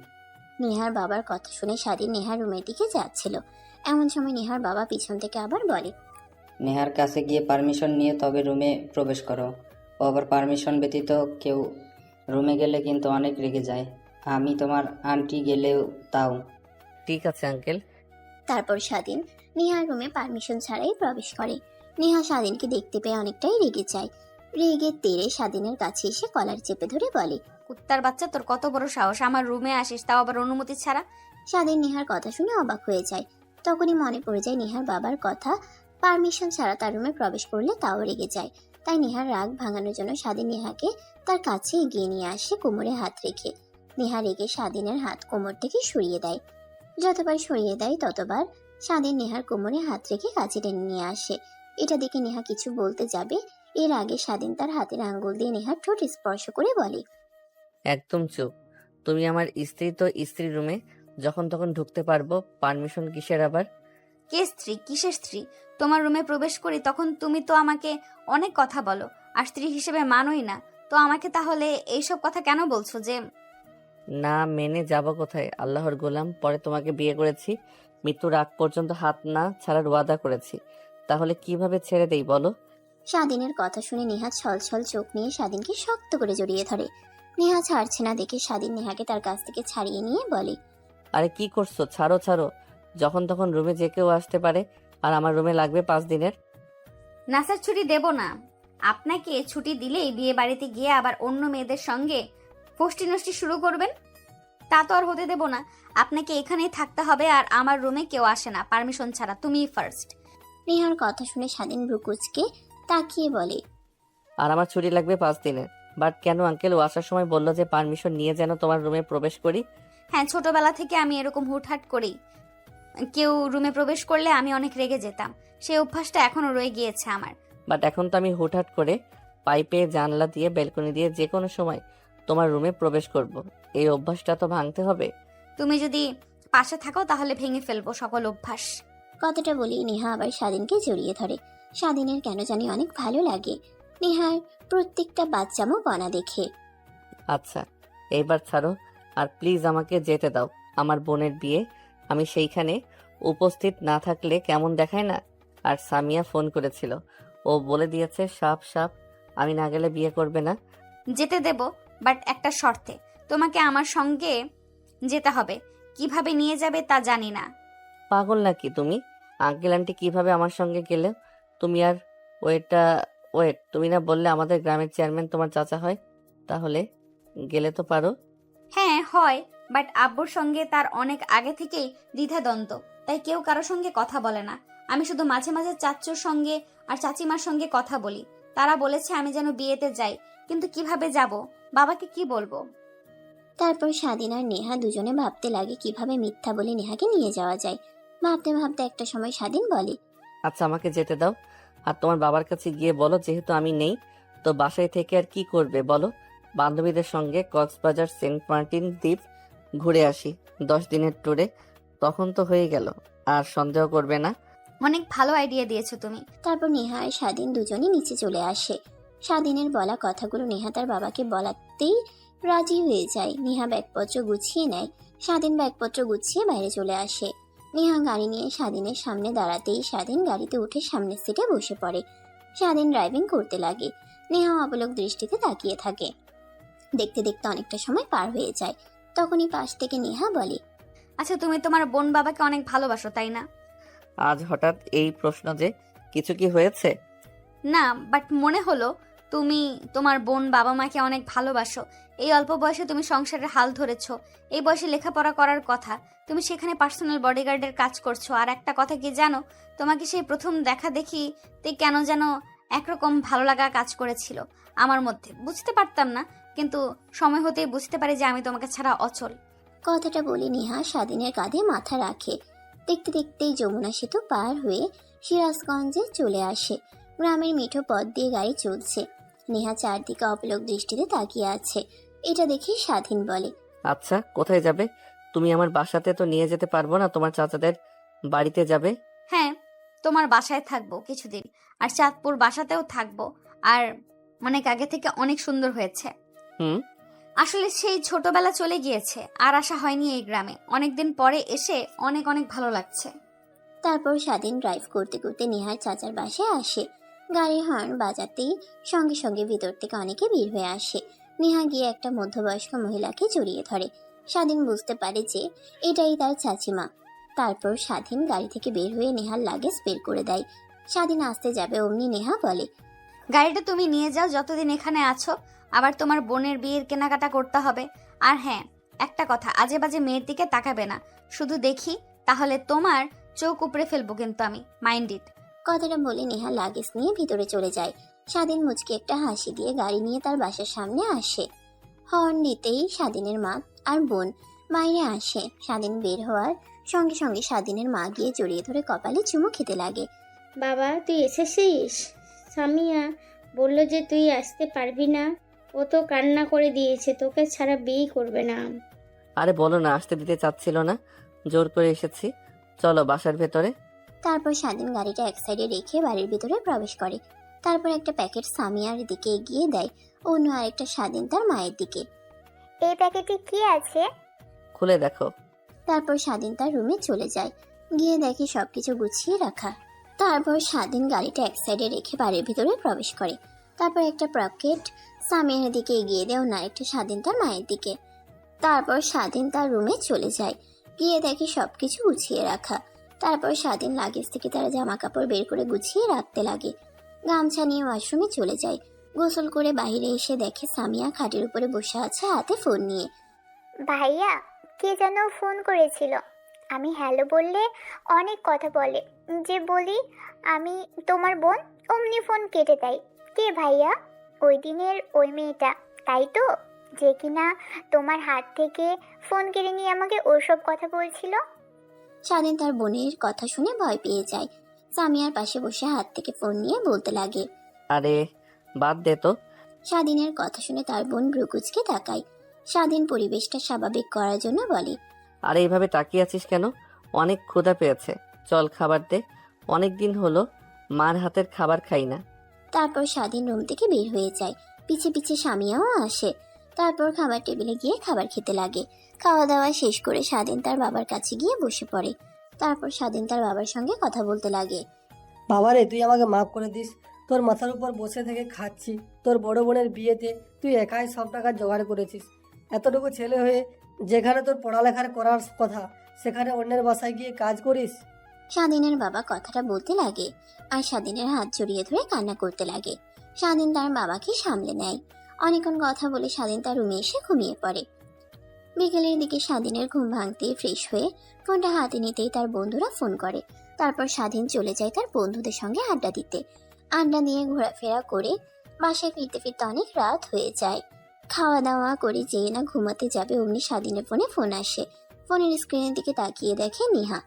[SPEAKER 3] নেহার বাবার কথা শুনে স্বাধীন নেহার রুমের দিকে যাচ্ছিল। এমন সময় নেহার বাবা পিছন থেকে আবার বলে,
[SPEAKER 8] নেহার কাছে গিয়ে পারমিশন নিয়ে তবে রুমে প্রবেশ করো। ও আবার পারমিশন ব্যতীত কেউ রুমে গেলে কিন্তু অনেক রেগে যায়। আমি তোমার আন্টি গেলেও তাও।
[SPEAKER 1] ঠিক আছে আঙ্কেল।
[SPEAKER 3] তারপর স্বাধীন নেহার রুমে পারমিশন ছাড়াই প্রবেশ করে। নেহা স্বাধীনকে দেখতে পেয়ে অনেকটাই রেগে যায়। রেগে তেড়ে স্বাধীনের কাছে এসে কলার চেপে ধরে বলে,
[SPEAKER 2] কুত্তার বাচ্চা, তোর কত বড় সাহস আমার রুমে আসিস, তাও আবার অনুমতি ছাড়া।
[SPEAKER 3] স্বাধীন নেহার কথা শুনে অবাক হয়ে যায়। তখনই মনে পড়ে যায় নেহার বাবার কথা, পারমিশন ছাড়া তার রুমে প্রবেশ করলে তাও রেগে যায়। তাই নেহার রাগ ভাঙানোর জন্য স্বাধীন নেহাকে তার কাছে এগিয়ে নিয়ে আসে কোমরে হাত রেখে। নেহা রেগে স্বাধীনের হাত কোমর থেকে সরিয়ে দেয়। যতবার সরিয়ে দেয় ততবার স্বাধীন নেহার কোমরে হাত রেখে কাছে টেনে নিয়ে আসে। এটা দেখে নেহা কিছু বলতে যাবে, এর আগে স্বাধীন তার হাতের আঙ্গুল দিয়ে নেহার ঠোঁট স্পর্শ করে বলে,
[SPEAKER 1] একদম চুপ। তুমি আমার স্ত্রী, তো স্ত্রী রুমে যখন তখন ঢুকতে পারবো, পারমিশন কিসের আবার?
[SPEAKER 2] কে স্ত্রী? কিসের স্ত্রী? তোমার রুমে প্রবেশ করি তখন তুমি তো আমাকে অনেক কথা বলো, আর স্ত্রী হিসেবে মানোই না। তো আমাকে তাহলে এইসব কথা কেন বলছো যে?
[SPEAKER 1] না মেনে যাব কোথায়? আল্লাহর গোলাম, পরে তোমাকে বিয়ে করেছি, মৃত্যুর আগ পর্যন্ত হাত না ছাড়ার ওয়াদা করেছি। তাহলে কিভাবে ছেড়ে দেই বলো?
[SPEAKER 3] স্বাধীনের কথা শুনে নেহা ছলছল চোখ নিয়ে স্বাধীনকে শক্ত করে জড়িয়ে ধরে। নেহা ছাড়ছে না দেখে স্বাধীন নেহাকে তার কাছ থেকে ছাড়িয়ে নিয়ে বলে,
[SPEAKER 1] আরে কি করছো? ছাড়ো ছাড়ো। যখন তখন রুমে যে কেউ আসতে পারে, আর আমার রুমে লাগবে 5 দিনের।
[SPEAKER 2] নাসার ছুটি দেব না। আপনাকে ছুটি দিলেই বিয়ে বাড়িতে গিয়ে আবার অন্য মেয়েদের সঙ্গে ফষ্টি নষ্টি শুরু করবেন। তা তো আর হতে দেব না। আপনাকে এখানেই থাকতে হবে, আর আমার রুমে কেউ আসে না পারমিশন ছাড়া। তুমিই ফার্স্ট।
[SPEAKER 3] নেহার কথা শুনে স্বাধীন ভ্রুকুচকে তাকিয়ে বলে,
[SPEAKER 1] আর আমার ছুটি লাগবে 5 দিনের। বাট কেন আঙ্কেল? ও আসার সময় বললো যে পারমিশন নিয়ে যেন তোমার রুমে প্রবেশ করি।
[SPEAKER 2] হ্যাঁ, ছোটবেলা থেকে আমি এরকম হুটহাট করি। কেউ রুমে প্রবেশ করলে আমি অনেক রেগে যেতাম। সেই অভ্যাসটা এখনো রয়ে গিয়েছে আমার।
[SPEAKER 1] বাট এখন তো আমি হুটহাট করে পাইপে, জানলা দিয়ে, ব্যালকনি দিয়ে যে কোনো সময় তোমার রুমে প্রবেশ করব। এই অভ্যাসটা তো ভাঙতে হবে।
[SPEAKER 2] তুমি যদি পাশে থাকো তাহলে ভেঙে ফেলবো সকল অভ্যাস।
[SPEAKER 3] কথাটা বলেই নেহা আবার স্বাধীনকে জড়িয়ে ধরে। স্বাধীনের কেন জানি অনেক ভালো লাগে নেহার প্রত্যেকটা বাচ্চামো বনা দেখে।
[SPEAKER 1] আচ্ছা এইবার ছাড়ো, আর প্লিজ আমাকে যেতে দাও। আমার বোনের বিয়ে, আমি সেইখানে উপস্থিত না থাকলে কেমন দেখায় না? আর সামিয়া ফোন করেছিল, ও বলে দিয়েছে সাপ সাপ আমি না গেলে বিয়ে করবে না।
[SPEAKER 2] যেতে দেব, বাট একটা শর্তে। তোমাকে আমার সঙ্গে যেতে হবে। কিভাবে নিয়ে যাবে তা জানি না।
[SPEAKER 1] পাগল নাকি তুমি? আঙ্কেল আন্টি কিভাবে আমার সঙ্গে গেলে? তুমি আর ওয়েট, তুমি না বললে আমাদের গ্রামের চেয়ারম্যান তোমার চাচা হয়? তাহলে গেলে তো পারো।
[SPEAKER 2] হ্যাঁ হয়, বাট আব্বুর সঙ্গে তার অনেক আগে থেকেই দ্বিধাদ্বন্দ্ব, তাই কেউ কারো সঙ্গে কথা বলে না। আমি শুধু মাঝে মাঝে চাচুর সঙ্গে আর চাচিমার সঙ্গে কথা বলি। তারা বলেছে আমি যেন বিয়েতে যাই, কিন্তু কিভাবে যাব, বাবাকে কি বলবো?
[SPEAKER 3] তারপর স্বাধীন আর নেহা দুজনে ভাবতে লাগে কিভাবে মিথ্যা বলে নেহাকে নিয়ে যাওয়া যায়। ভাবতে ভাবতে একটা সময় স্বাধীন বলে,
[SPEAKER 1] আচ্ছা আমাকে যেতে দাও। আর তোমার বাবার কাছে গিয়ে বলো যেহেতু আমি নেই, তো বাসায় থেকে আর কি করবে বলো? বান্ধবীদের সঙ্গে কক্সবাজার, সেন্ট মার্টিন দ্বীপ ঘুরে আসি 10 দিনের ট্যুরে। তখন তো হয়ে গেল, আর সন্দেহ করবে না।
[SPEAKER 2] অনেক ভালো আইডিয়া দিয়েছো তুমি।
[SPEAKER 3] তারপর নেহা আর স্বাধীন দুজনই নিচে চলে আসে। স্বাধীনের বলা কথাগুলো নেহা তার বাবাকে বলাতেই রাজি হয়ে যায়। নেহা ব্যাগপত্র গুছিয়ে নেয়। স্বাধীন ব্যাগপত্র গুছিয়ে বাইরে চলে আসে। নেহা গাড়ি নিয়ে স্বাধীনের সামনে দাঁড়াতেই স্বাধীন গাড়িতে উঠে সামনের সিটে বসে পড়ে। স্বাধীন ড্রাইভিং করতে লাগে। নেহা অবলোক দৃষ্টিতে তাকিয়ে থাকে। দেখতে দেখতে অনেকটা সময় পার হয়ে যায়। তখনই পাশ থেকে নেহা বলে,
[SPEAKER 2] আচ্ছা, তুমি তোমার বোন বাবাকে অনেক ভালোবাসো, তাই না?
[SPEAKER 1] আজ হঠাৎ এই প্রশ্ন যে, কিছু কি হয়েছে?
[SPEAKER 2] না, বাট মনে হলো তুমি তোমার বোন বাবা মাকে অনেক ভালোবাসো। এই অল্প বয়সে তুমি সংসারের হাল ধরেছো। এই বয়সে লেখাপড়া করার কথা, তুমি সেখানে পার্সোনাল বডিগার্ডের কাজ করছো। আর একটা কথা কি জানো, তোমাকে সেই প্রথম দেখা দেখিতে কেন যেন একরকম ভালো লাগা কাজ করেছিল আমার মধ্যে। বুঝতে পারতাম না, কিন্তু সময় হতেই বুঝতে পারি যে আমি তোমাকে ছাড়া অচল।
[SPEAKER 3] কথাটা বলে নেহা স্বাধীনের কাঁধে মাথা রাখে। দেখতে দেখতেই যমুনা সেতু পার হয়ে সিরাজগঞ্জে চলে আসে। গ্রামের মিঠো পথ দিয়ে গাড়ি চলছে। নেহা চারদিকে অপলক দৃষ্টিতে তাকিয়ে আছে। এটা দেখে স্বাধীন বলে,
[SPEAKER 1] আচ্ছা, কোথায় যাবে? তুমি আমার বাসাতে তো নিয়ে যেতে পারবো না, তোমার চাচাদের বাড়িতে যাবে?
[SPEAKER 2] হ্যাঁ, তোমার বাসায় থাকবো কিছুদিন, আর চাঁদপুর বাসাতেও থাকবো। আর অনেক আগে থেকে অনেক সুন্দর হয়েছে।
[SPEAKER 1] হুম।
[SPEAKER 2] আসলে সেই ছোটবেলা চলে গিয়েছে, আর আসা হয়নি এই গ্রামে। অনেকদিন পরে এসে অনেক অনেক ভালো লাগছে।
[SPEAKER 3] তারপর স্বাধীন ড্রাইভ করতে করতে নেহার চাচার বাসায় আসে। গাড়ির হর্ন বাজাতেই সঙ্গে সঙ্গে ভিতর থেকে অনেকে বের হয়ে আসে। নেহা গিয়ে একটা মধ্যবয়স্ক মহিলাকে জড়িয়ে ধরে। স্বাধীন বুঝতে পারে যে এটাই তার চাচিমা। তারপর স্বাধীন গাড়ি থেকে বের হয়ে নেহার লাগেজ বের করে দেয়। স্বাধীন আসতে যাবে অমনি নেহা বলে,
[SPEAKER 2] গাড়িটা তুমি নিয়ে যাও যতদিন এখানে আছো। আবার তোমার বোনের বিয়ের কেনাকাটা করতে হবে। আর হ্যাঁ, একটা কথা, আজে বাজে মেয়ের দিকে তাকাবে না। শুধু দেখি তাহলে তোমার চোখ উপড়ে ফেলবো কিন্তু আমি, মাইন্ড ইট।
[SPEAKER 3] কথাটা বলে নেহা লাগেজ নিয়ে ভিতরে চলে যায়। স্বাধীন মুচকি একটা হাসি দিয়ে গাড়ি নিয়ে তার বাসার সামনে আসে। হর্ন দিতেই স্বাধীনের মা আর বোন বাইরে আসে। স্বাধীন বের হওয়ার সঙ্গে সঙ্গে স্বাধীনের মা গিয়ে জড়িয়ে ধরে কপালে চুমু খেতে লাগে।
[SPEAKER 4] বাবা, তুই এসেছিস? সামিয়া বলল যে তুই আসতে পারবি না। ও তো কান্না করে দিয়েছে, তোকে ছাড়া বিয়ে করবে না।
[SPEAKER 1] আরে বলো না, আসতে দিতে চাচ্ছিল না, জোর করে এসেছি। চলো বাসার ভেতরে।
[SPEAKER 3] তারপর স্বাধীন গাড়িটা এক সাইডে রেখে বাড়ির ভিতরে প্রবেশ করে। তারপর একটা প্যাকেট সামিয়ার দিকে এগিয়ে দেয়, অন্য আরেকটা স্বাধীন তার মায়ের দিকে।
[SPEAKER 7] এই প্যাকেটে কি আছে?
[SPEAKER 1] খুলে দেখো।
[SPEAKER 3] তারপর স্বাধীন তার রুমে চলে যায়। গিয়ে দেখে সবকিছু গুছিয়ে রাখা। তারপর স্বাধীন গাড়িটা এক সাইডে রেখে বাড়ির ভিতরে প্রবেশ করে। তারপর একটা প্যাকেট সামিয়ার দিকে এগিয়ে দেয়, অন্য আরেকটা স্বাধীন তার মায়ের দিকে। তারপর স্বাধীন তার রুমে চলে যায়। গিয়ে দেখে সবকিছু গুছিয়ে রাখা। তারপর স্বাধীন লাগেজ থেকে তারা জামা কাপড় বের করে গুছিয়ে রাখতে লাগে। গামছা নিয়ে ওয়াশরুমে চলে যায়। গোসল করে বাইরে এসে দেখে সামিয়া খাটের উপরে বসে আছে, হাতে ফোন নিয়ে।
[SPEAKER 7] ভাইয়া কে যেন ফোন করেছিল। আমি হ্যালো বললে অনেক কথা বলে, যে বলি আমি তোমার বোন, অমনি ফোন কেটে দেয়। কে ভাইয়া? ওই দিনের ওই মেয়েটা, তাই তো? যে কিনা তোমার হাত থেকে ফোন কেড়ে নিয়ে আমাকে ওসব কথা বলছিল।
[SPEAKER 3] স্বাধীন তার বোনের কথা শুনে ভয় পেয়ে যায়। সামিয়ার পাশে বসে হাত থেকে ফোন নিয়ে বলতে লাগে,
[SPEAKER 1] আরে বাদ দে তো।
[SPEAKER 3] স্বাধীনের কথা শুনে তার বোন ব্রুকুচকে তাকায়। স্বাধীন পরিবেশটা স্বাভাবিক করার জন্য বলে,
[SPEAKER 1] আরে এইভাবে তাকিয়ে আছিস কেন? অনেক ক্ষুধা পেয়েছে, চল খাবার দে। অনেক দিন হলো মার হাতের খাবার খাই না।
[SPEAKER 3] তারপর স্বাধীন রুম থেকে বের হয়ে যায়। পিছে পিছে স্বামীও আসে। তারপর খাবার টেবিলে গিয়ে খাবার খেতে লাগে। খাওয়া দাওয়া শেষ করে স্বাধীন তার বাবার কাছে গিয়ে বসে পড়ে। তারপর স্বাধীন তার বাবার সঙ্গে কথা বলতে লাগে।
[SPEAKER 9] বাবারে, তুই আমাকে মাফ করে দিস। তোর মাথার উপর বসে থেকে খাচ্ছি। তোর বড় বোনের বিয়েতে তুই একাই সব টাকা জোগাড় করেছিস। এতটুকু ছেলে হয়ে যেখানে তোর পড়ালেখার করার কথা, সেখানে অন্যের বাসায় গিয়ে কাজ করিস।
[SPEAKER 3] স্বাধীনের বাবা কথাটা বলতে লাগে আর স্বাধীনের হাত জড়িয়ে ধরে কান্না করতে লাগে। স্বাধীন তার বাবাকে সামলে নেয়। অনেকক্ষণ কথা বলে স্বাধীন তার রুমে এসে ঘুমিয়ে পড়ে। বিকেলের দিকে স্বাধীনের ঘুম ভাঙতেই ফ্রেশ হয়ে ফোনটা হাতে নিতেই তার বন্ধুরা ফোন করে। তারপর স্বাধীন চলে যায় তার বন্ধুদের সঙ্গে আড্ডা দিতে। আড্ডা দিয়ে ঘোরাফেরা করে বাসায় ফিরতে ফিরতে অনেক রাত হয়ে যায়। খাওয়া দাওয়া করে যেই না ঘুমাতে যাবে অমনি স্বাধীনের ফোনে ফোন আসে। ফোনের স্ক্রিনের দিকে তাকিয়ে দেখে নেহা।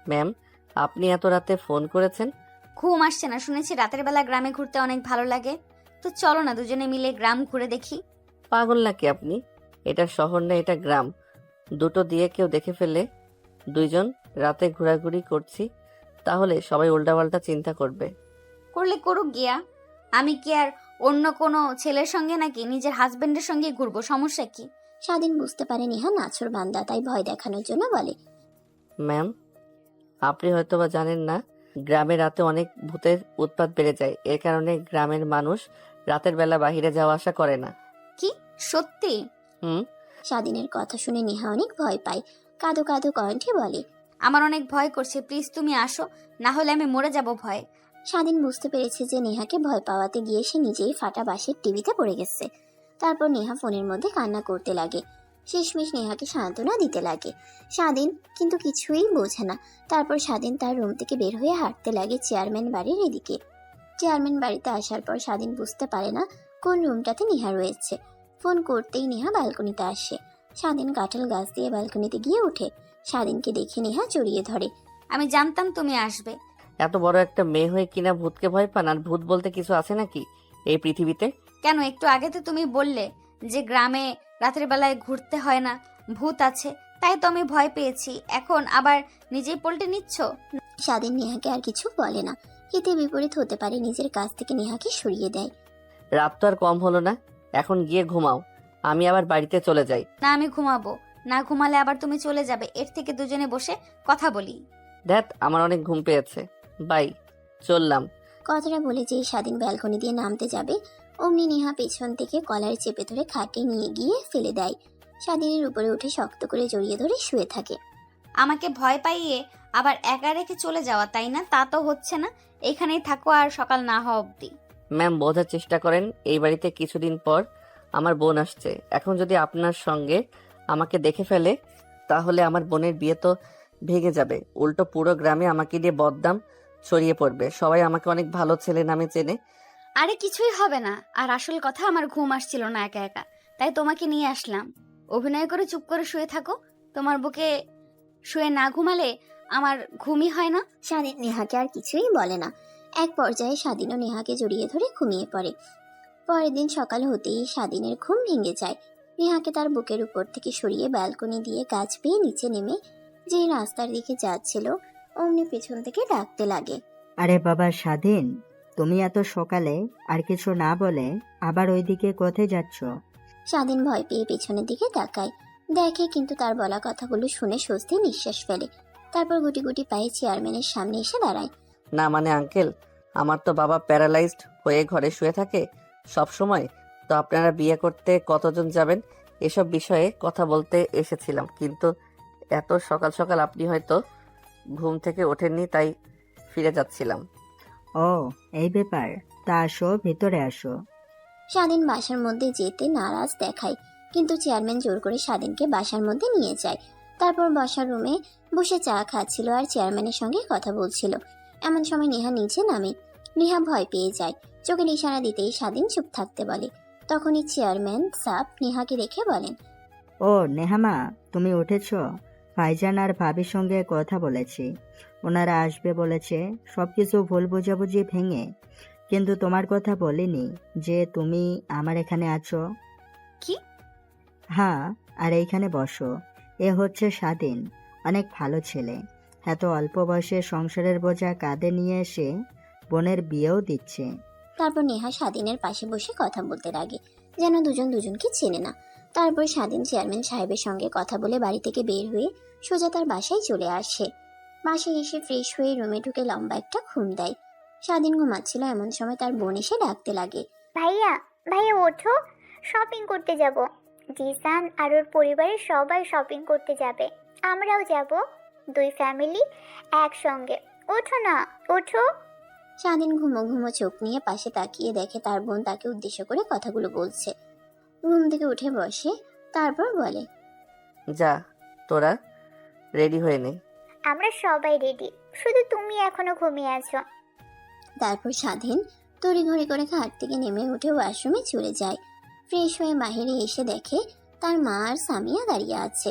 [SPEAKER 1] ম্যাম, আপনি এত রাতে ফোন করেছেন?
[SPEAKER 2] ঘুম আসছে না, শুনেছি রাতের বেলা গ্রামে ঘুরতে অনেক ভালো লাগে। তো চলো না দুজনে মিলে গ্রাম ঘুরে দেখি।
[SPEAKER 1] পাগল নাকি আপনি? এটা শহর না, এটা গ্রাম। দুটো দিয়ে কেউ দেখে ফেললে দুইজন রাতে ঘোরাঘুরি করছি, তাহলে সবাই উল্টাপাল্টা চিন্তা করবে।
[SPEAKER 2] করলে করুক গিয়া, আমি কি আর অন্য কোনো ছেলের সঙ্গে নাকি নিজের হাজবেন্ডের সঙ্গে ঘুরবো? সমস্যা কি?
[SPEAKER 3] স্বাধীন বুঝতে পারে নেহা নাছর বান্দা, তাই ভয় দেখানোর জন্য বলে,
[SPEAKER 1] ম্যাম, আপনি হয়তো বা জানেন না, গ্রামে রাতে অনেক ভূতের উৎপাত বেড়ে যায়। এর কারণে গ্রামের মানুষ রাতের বেলা বাহিরে যাওয়া আসা করে না।
[SPEAKER 2] কি সত্যি?
[SPEAKER 1] হুম।
[SPEAKER 3] স্বাধীনের কথা শুনে নেহা অনেক ভয় পায়, কাঁদো কাঁদো কণ্ঠে বলে।
[SPEAKER 2] আমার অনেক ভয় করছে, প্লিজ তুমি আসো, না হলে আমি মরে যাব ভয়ে।
[SPEAKER 3] স্বাধীন বুঝতে পেরেছে যে নেহাকে ভয় পাওয়াতে গিয়ে সে নিজেই ফাটা বাঁশের টিভিতে পড়ে গেছে। তারপর নেহা ফোনের মধ্যে কান্না করতে লাগে, শেষমেশ নেহাকে সান্ত্বনা দিতে লাগে। স্বাধীন কিন্তু কিছুই বোঝে না। তারপর স্বাধীন তার রুম থেকে বের হয়ে হাঁটতে লাগে চেয়ারম্যান বাড়ির এদিকে। চেয়ারম্যান বাড়িতে আসার পর স্বাধীন বুঝতে পারে না কোন রুমটাতে নেহা রয়েছে। ফোন করতেই নেহা ব্যালকনিতে আসে। স্বাধীন কাঁঠাল গাছ দিয়ে ব্যালকনিতে গিয়ে ওঠে। স্বাধীনকে দেখে নেহা জড়িয়ে ধরে।
[SPEAKER 2] আমি জানতাম তুমি আসবে।
[SPEAKER 1] এত বড় একটা মেয়ে হয়ে কিনা ভূতকে ভয় পান? আর ভূত বলতে কিছু আছে নাকি এই পৃথিবীতে?
[SPEAKER 2] কেন, একটু আগে তো তুমি বললে যে গ্রামে রাতের বেলায় ঘুরতে হয় না, ভূত আছে, তাই তো আমি ভয় পেয়েছি। এখন আবার নিজেই পল্টে নিচ্ছ।
[SPEAKER 3] স্বাধীন নেহাকে আর কিছু বলে না। হিতে বিপরীত হতে পারে নিজের কাছ থেকে নেহাকে সরিয়ে দেয়।
[SPEAKER 1] রাত তো আর কম হলো না, এখন গিয়ে ঘুমাও, আমি আবার বাড়িতে চলে যাই।
[SPEAKER 2] না, আমি ঘুমাবো না, ঘুমালে আবার তুমি চলে যাবে। এর থেকে দুজনে বসে কথা বলি।
[SPEAKER 1] দেখ, আমার অনেক ঘুম পেয়েছে, বাই, চললাম।
[SPEAKER 3] কথাটা বলে যেই স্বাধীন ব্যালকনি দিয়ে নামতে যাবে, অমনি নেহা পেছন থেকে কলার চেপে ধরে খাটে নিয়ে গিয়ে ফেলে দেয়। স্বাধীনের উপরে উঠে শক্ত করে জড়িয়ে ধরে শুয়ে থাকে।
[SPEAKER 2] আমাকে ভয় পাইয়ে আবার একা রেখে চলে যাওয়া, তাই না? তা তো হচ্ছে না। এখানেই থাকো আর সকাল না হওয়া অব্দি।
[SPEAKER 1] ম্যাম, বোঝার চেষ্টা করেন, এই বাড়িতে কিছুদিন পর আমার বোন আসছে। এখন যদি আপনার সঙ্গে আমাকে দেখে ফেলে, তাহলে আমার বোনের বিয়ে তো ভেঙে যাবে। উল্টো পুরো গ্রামে আমাকে দিয়ে বদনাম ছড়িয়ে পড়বে। সবাই আমাকে অনেক ভালো ছেলে নামে চেনে।
[SPEAKER 2] আরে কিছুই হবে না। আর আসল কথা, আমার ঘুম আসছিল না একা একা, তাই তোমাকে নিয়ে আসলাম। অভিনয় করে চুপ করে শুয়ে থাকো। তোমার বুকে শুয়ে না ঘুমালে আমার ঘুমই হয় না।
[SPEAKER 3] স্বাধীন নেহাকে আর কিছুই বলে না। এক পর্যায়ে স্বাধীনও নেহাকে জড়িয়ে ধরে ঘুমিয়ে পড়ে। পরের দিন সকাল হতেই স্বাধীনের ঘুম ভেঙে যায়। নেহাকে তার বুকের উপর থেকে সরিয়ে ব্যালকনি দিয়ে গাছ পেয়ে নিচে নেমে যে রাস্তার দিকে যাচ্ছিল, অমনি পেছন থেকে ডাকতে লাগে।
[SPEAKER 10] আরে বাবা স্বাধীন, তুমি এত সকালে আর কিছু না বলে আবার ওইদিকে কোথায় যাচ্ছ?
[SPEAKER 3] স্বাধীন ভয় পেয়ে পেছনের দিকে তাকায়, দেখে কিন্তু তার বলা কথাগুলো শুনে স্বস্তি নিঃশ্বাস ফেলে। তারপর গুটি গুটি পায়ে চেয়ারম্যানের সামনে এসে দাঁড়ায়।
[SPEAKER 1] না মানে আঙ্কেল, আমার তো বাবা প্যারালাইজড হয়ে ঘরে শুয়ে থাকে সব সময়। তো আপনারা বিয়ে করতে কতজন যাবেন, এসব বিষয়ে কথা বলতে এসেছিলাম। কিন্তু এত সকাল সকাল আপনি হয়তো ঘুম থেকে ওঠেননি, তাই ফিরে যাচ্ছিলাম।
[SPEAKER 10] ও, এই ব্যাপার, তা আসো, ভেতরে আসো।
[SPEAKER 3] স্বাধীন বাসার মধ্যে যেতে নারাজ দেখায়, কিন্তু চেয়ারম্যান জোর করে স্বাধীনকে বাসার মধ্যে নিয়ে যায়। তারপর বসার রুমে বসে চা খাচ্ছিল আর চেয়ারম্যানের সঙ্গে কথা বলছিল। এমন সময় নেহা নিচে নামে। নেহা ভয় পেয়ে যায়, চোখের ইশারা দিতেই স্বাধীন চুপ থাকতে বলে। তখনই চেয়ারম্যান সাপ নেহাকে রেখে বলেন,
[SPEAKER 10] ও নেহামা, তুমি উঠেছ? ভাইজান আর ভাবির সঙ্গে কথা বলেছি, ওনারা আসবে বলেছে। সবকিছু ভুল বোঝাবুঝি ভেঙে, কিন্তু তোমার কথা বলিনি যে তুমি আমার এখানে আছো।
[SPEAKER 2] কি?
[SPEAKER 10] হ্যাঁ, আর এইখানে বসো। এ হচ্ছে স্বাধীন, অনেক ভালো ছেলে। এত অল্প বয়সে সংসারের বোঝা কাঁধে নিয়ে এসে বোনের বিয়েও দিচ্ছে।
[SPEAKER 3] তারপর নেহা স্বাধীনের পাশে বসে কথা বলতে লাগে, যেন দুজন দুজনকে চেনে না। তারপর স্বাধীন চেয়ারম্যান সাহেবের সঙ্গে কথা বলে বাড়ি থেকে বের হয়ে সোজা তার বাসায় চলে আসে। বাসায় এসে ফ্রেশ হয়ে রুমে ঢুকে লম্বা একটা ঘুম দেয়। স্বাধীন ঘুমাচ্ছিল, এমন সময় তার বোন এসে ডাকতে লাগে,
[SPEAKER 7] ভাইয়া ভাইয়া ওঠো, শপিং করতে যাব। জিসান আর ওর পরিবারের সবাই শপিং করতে যাবে, আমরাও যাব, দুই ফ্যামিলি একসঙ্গে। ওঠো না, ওঠো।
[SPEAKER 3] স্বাধীন ঘুমো ঘুমো চোখ নিয়ে পাশে তাকিয়ে দেখে তার বোন তাকে উদ্দেশ্য করে কথাগুলো বলছে। ঘুম থেকে উঠে বসে, তারপর বলে,
[SPEAKER 1] যা, তোরা রেডি হয়ে নে।
[SPEAKER 7] আমরা সবাই রেডি, শুধু তুমি এখনো ঘুমিয়ে আছো।
[SPEAKER 3] তারপর স্বাধীন তড়িঘড়ি করে খাট থেকে নেমে উঠে ওয়াশরুমে চলে যায়। ফ্রেশ হয়ে বাইরে এসে দেখে তার মা আর সামিয়া দাঁড়িয়ে আছে।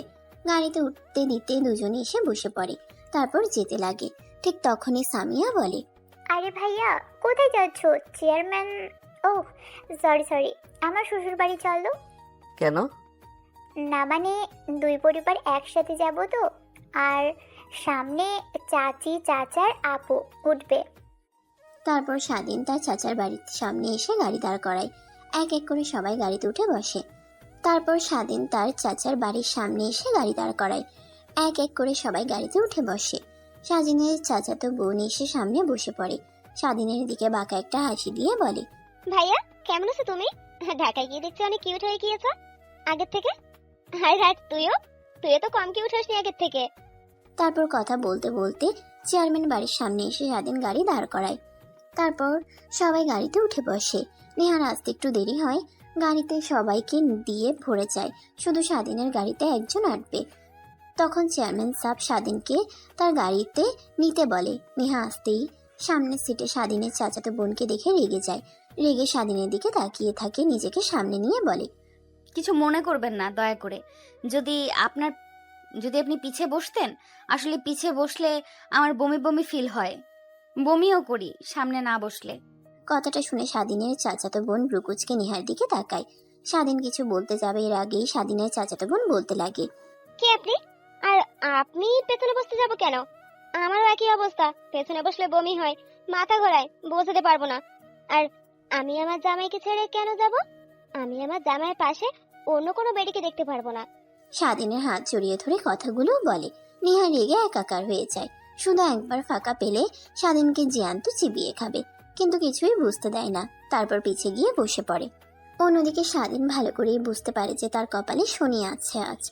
[SPEAKER 3] গাড়িতে উঠতে দিতে দুজনে এসে বসে পড়ে, তারপর যেতে লাগে। ঠিক তখনই সামিয়া বলে,
[SPEAKER 7] আরে ভাইয়া কোথায় যাচ্ছ? চেয়ারম্যান, ও সরি, আমার শ্বশুর বাড়ি চলো।
[SPEAKER 1] কেন?
[SPEAKER 7] না মানে দুই পরিবার একসাথে যাব তো, আর সামনে চাচি চাচার আপু উঠবে।
[SPEAKER 3] তারপর স্বাধীন তার চাচার বাড়ির সামনে এসে গাড়ি দাঁড় করায়। এক এক করে সবাই গাড়িতে উঠে বসে। তারপর স্বাধীন তার চাচার বাড়ির সামনে এসে গাড়ি দাঁড় করায়। এক এক করে সবাই গাড়িতে উঠে বসে। স্বাধীনের চাচাতো বোন এসে সামনে বসে পড়ে। স্বাধীনের দিকে বাঁকা একটা হাসি দিয়ে বলে,
[SPEAKER 7] ভাইয়া কেমন আছো তুমি? ঢাকায় গিয়ে দেখছি অনেক কিউট হয়ে গিয়েছো আগের থেকে। হাই রাত, তুইও তো কম কিউট হসনি আগের থেকে।
[SPEAKER 3] তারপর কথা বলতে বলতে চেয়ারম্যান বাড়ির সামনে এসে স্বাধীন গাড়ি দাঁড় করায়। তারপর সবাই গাড়িতে উঠে বসে। নেহার আসতে একটু দেরি হয়। গাড়িতে সবাইকে দিয়ে ভরে যায়, শুধু স্বাধীনের গাড়িতে একজন আটবে। তখন চেয়ারম্যান সাহেব স্বাধীনকে তার গাড়িতে নিতে বলে। নেহা আসতেই সামনের সিটে স্বাধীনের চাচাতো বোনকে দেখে রেগে যায়। রেগে স্বাধীনের দিকে তাকিয়ে থাকে, নিজেকে সামনে নিয়ে বলে,
[SPEAKER 2] কিছু মনে করবেন না দয়া করে। যদি আপনি পিছে বসতেন, আসলে পিছে বসলে আমার বমি বমি ফিল হয়, বমিও করি সামনে না বসলে।
[SPEAKER 3] কথাটা শুনে স্বাধীনের চাচাতো বোন ব্রুকুচকে নেহার দিকে তাকায়। স্বাধীন কিছু বলতে যাবে, এর আগেই স্বাধীনের চাচাতো বোন বলতে লাগে,
[SPEAKER 7] কে আপনি? আর আপনি পেছনে বসতে যাব কেন? আমারও একই অবস্থা, পেছনে বসলে বমি হয়, মাথা ঘোরায়, বোঝাতে পারবো না। আর আমি আমার জামাইকে ছেড়ে কেন যাব? আমি আমার জামাইয়ের পাশে অন্য কোনো বেডিকে দেখতে পারবো না।
[SPEAKER 3] স্বাধীনের হাত জড়িয়ে ধরে কথাগুলো বলে। নেহা রেগে একাকার হয়ে যায়। শুধু একবার ফাঁকা পেলে স্বাধীনকে জ্যান্ত চিবিয়ে খাবে, কিন্তু কিছুই বুঝতে দেয় না। তারপর পিছে গিয়ে বসে পড়ে। অন্যদিকে স্বাধীন ভালো করেই বুঝতে পারে যে তার কপালে শনি আছে আজ।